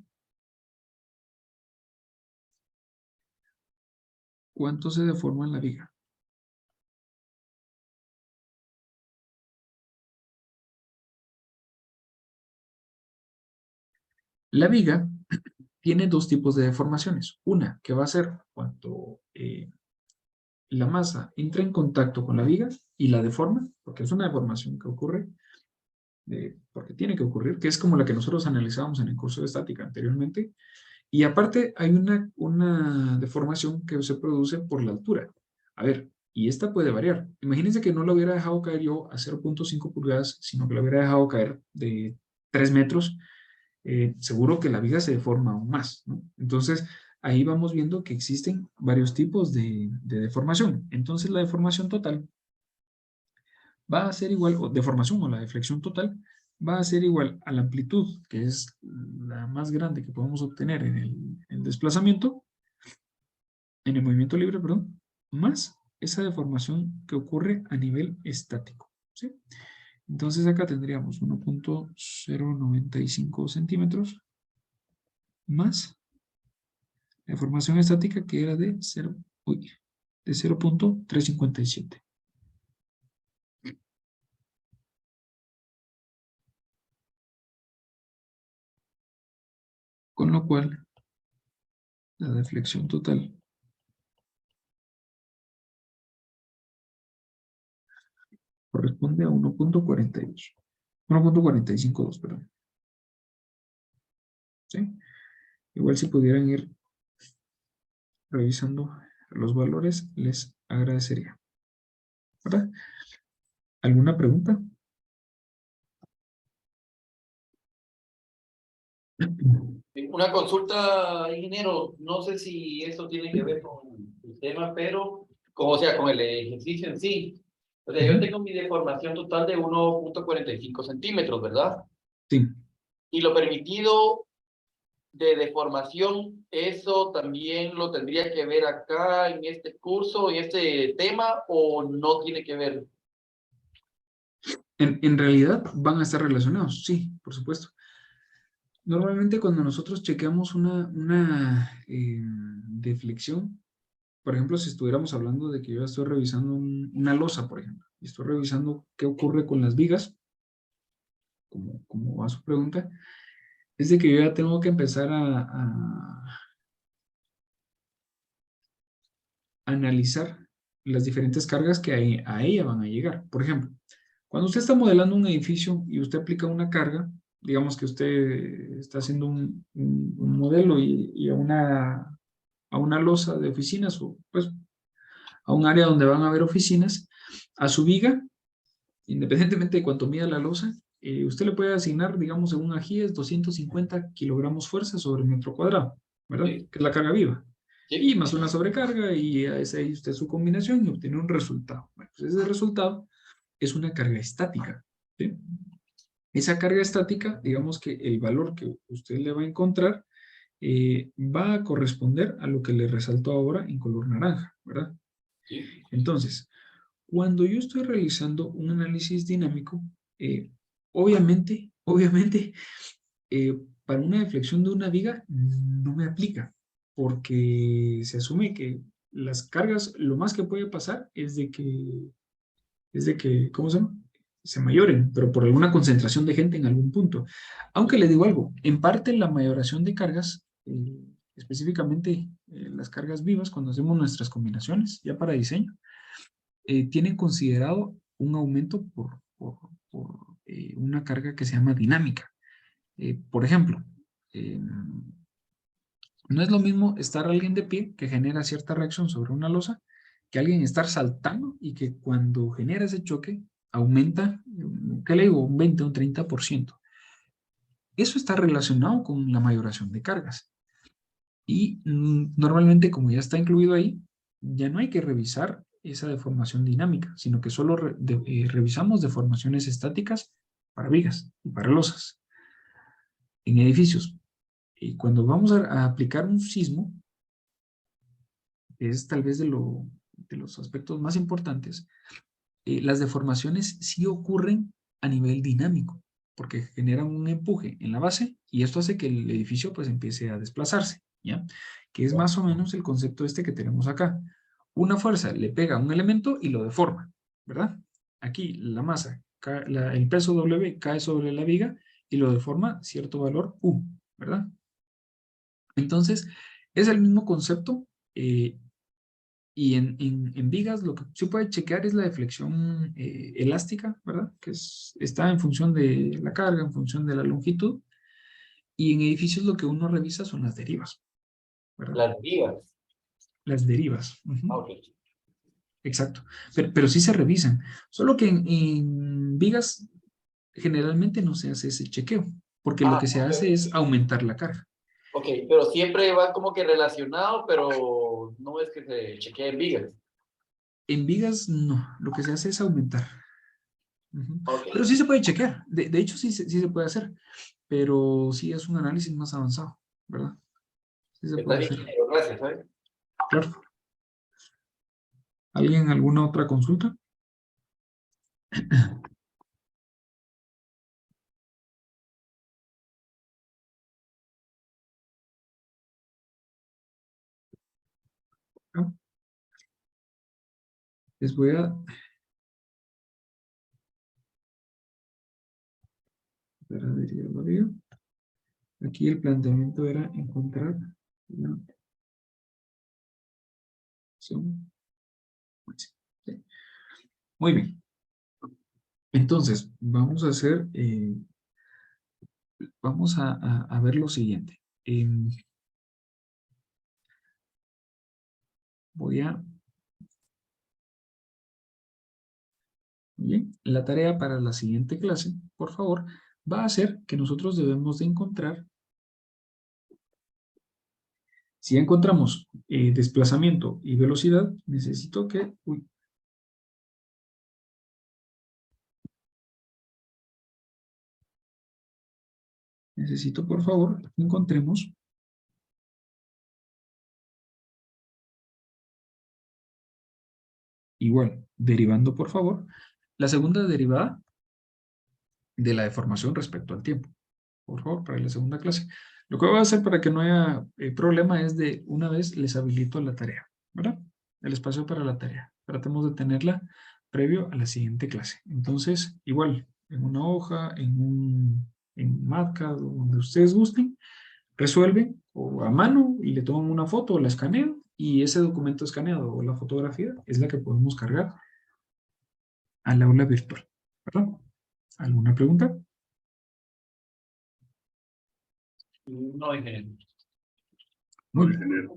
¿Cuánto se deforma en la viga? La viga tiene dos tipos de deformaciones. Una que va a ser cuando la masa entra en contacto con la viga y la deforma, porque es una deformación que ocurre, porque tiene que ocurrir, que es como la que nosotros analizábamos en el curso de estática anteriormente. Y aparte hay una deformación que se produce por la altura. A ver, y esta puede variar. Imagínense que no la hubiera dejado caer yo a 0.5 pulgadas, sino que la hubiera dejado caer de 3 metros. Seguro que la viga se deforma aún más, ¿no? Entonces, ahí vamos viendo que existen varios tipos de deformación. Entonces, la deformación total va a ser igual, o deformación o la deflexión total, va a ser igual a la amplitud, que es la más grande que podemos obtener en el desplazamiento, en el movimiento libre, perdón, más esa deformación que ocurre a nivel estático, ¿sí? Entonces acá tendríamos 1.095 centímetros más la deformación estática que era de 0.357. Con lo cual, la deflexión total corresponde a 1.42. 1.452, perdón. ¿Sí? Igual si pudieran ir revisando los valores, les agradecería. ¿Verdad? ¿Alguna pregunta? Una consulta, ingeniero, no sé si esto tiene que ver con el tema, pero, o sea, con el ejercicio en sí. O sea, yo tengo mi deformación total de 1.45 centímetros, ¿verdad? Sí. Y lo permitido de deformación, ¿eso también lo tendría que ver acá en este curso, en este tema, o no tiene que ver? En realidad van a estar relacionados, sí, por supuesto. Normalmente cuando nosotros chequeamos una deflexión, por ejemplo, si estuviéramos hablando de que yo estoy revisando una losa, por ejemplo, y estoy revisando qué ocurre con las vigas, como va su pregunta, es de que yo ya tengo que empezar a analizar las diferentes cargas que a ella van a llegar. Por ejemplo, cuando usted está modelando un edificio y usted aplica una carga, digamos que usted está haciendo un modelo y a una losa de oficinas o pues a un área donde van a haber oficinas, a su viga, independientemente de cuánto mida la losa, usted le puede asignar, digamos, en un ajíes 250 kilogramos fuerza sobre el metro cuadrado, ¿verdad? Sí. Que es la carga viva. Sí. Y más una sobrecarga y es ahí usted su combinación y obtiene un resultado. Bueno, pues ese resultado es una carga estática, ¿sí? Esa carga estática, digamos que el valor que usted le va a encontrar va a corresponder a lo que le resaltó ahora en color naranja, ¿verdad? Sí. Entonces, Cuando yo estoy realizando un análisis dinámico, obviamente, para una deflexión de una viga no me aplica, porque se asume que las cargas, lo más que puede pasar es de que, ¿cómo se llama? Se mayoren, pero por alguna concentración de gente en algún punto. Aunque le digo algo, en parte la mayoración de cargas, específicamente las cargas vivas, cuando hacemos nuestras combinaciones ya para diseño, tienen considerado un aumento por una carga que se llama dinámica. Por ejemplo, no es lo mismo estar alguien de pie que genera cierta reacción sobre una losa que alguien estar saltando y que cuando genera ese choque aumenta, ¿qué le digo? Un 20 o un 30%. Eso está relacionado con la mayoración de cargas. Y normalmente, como ya está incluido ahí, ya no hay que revisar esa deformación dinámica, sino que solo revisamos deformaciones estáticas para vigas y para losas. En edificios, y cuando vamos a aplicar un sismo, que es tal vez de los aspectos más importantes, las deformaciones sí ocurren a nivel dinámico, porque generan un empuje en la base y esto hace que el edificio pues empiece a desplazarse, ¿ya? Que es más o menos el concepto este que tenemos acá. Una fuerza le pega a un elemento y lo deforma, ¿verdad? Aquí la masa, el peso W cae sobre la viga y lo deforma cierto valor U, ¿verdad? Entonces, es el mismo concepto y en vigas lo que se puede chequear es la deflexión elástica, ¿verdad? Que está en función de la carga, en función de la longitud. Y en edificios lo que uno revisa son las derivas, ¿verdad? Las vigas. Las derivas. Ujú. Ok. Exacto. Pero sí se revisan. Solo que en vigas generalmente no se hace ese chequeo, porque lo que se hace es aumentar la carga. Ok, pero siempre va como que relacionado, pero no es que se chequee en vigas. En vigas no, lo que se hace es aumentar. Ujú. Ok. Pero sí se puede chequear. De hecho, sí se puede hacer. Pero sí es un análisis más avanzado, ¿verdad? Sí se Está puede bien, hacer. ingeniero, gracias, ¿sabes? Claro. ¿Alguien alguna otra consulta? ¿No? Les voy a... Espera, ya lo digo. Aquí el planteamiento era encontrar la opción. Sí. Muy bien. Entonces, vamos a hacer, vamos a ver lo siguiente. Voy a... Bien, la tarea para la siguiente clase, por favor, va a ser que nosotros debemos de encontrar, si encontramos desplazamiento y velocidad, necesito que, necesito por favor que encontremos igual, derivando por favor, la segunda derivada de la deformación respecto al tiempo. Por favor, para la segunda clase. Lo que voy a hacer para que no haya problema es de una vez les habilito la tarea, ¿verdad? El espacio para la tarea. Tratemos de tenerla previo a la siguiente clase. Entonces, igual, en una hoja, en Matcad, donde ustedes gusten, resuelven o a mano y le toman una foto o la escanean y ese documento escaneado o la fotografía es la que podemos cargar al aula virtual, ¿verdad? ¿Alguna pregunta? No, ingeniero. Muy bien.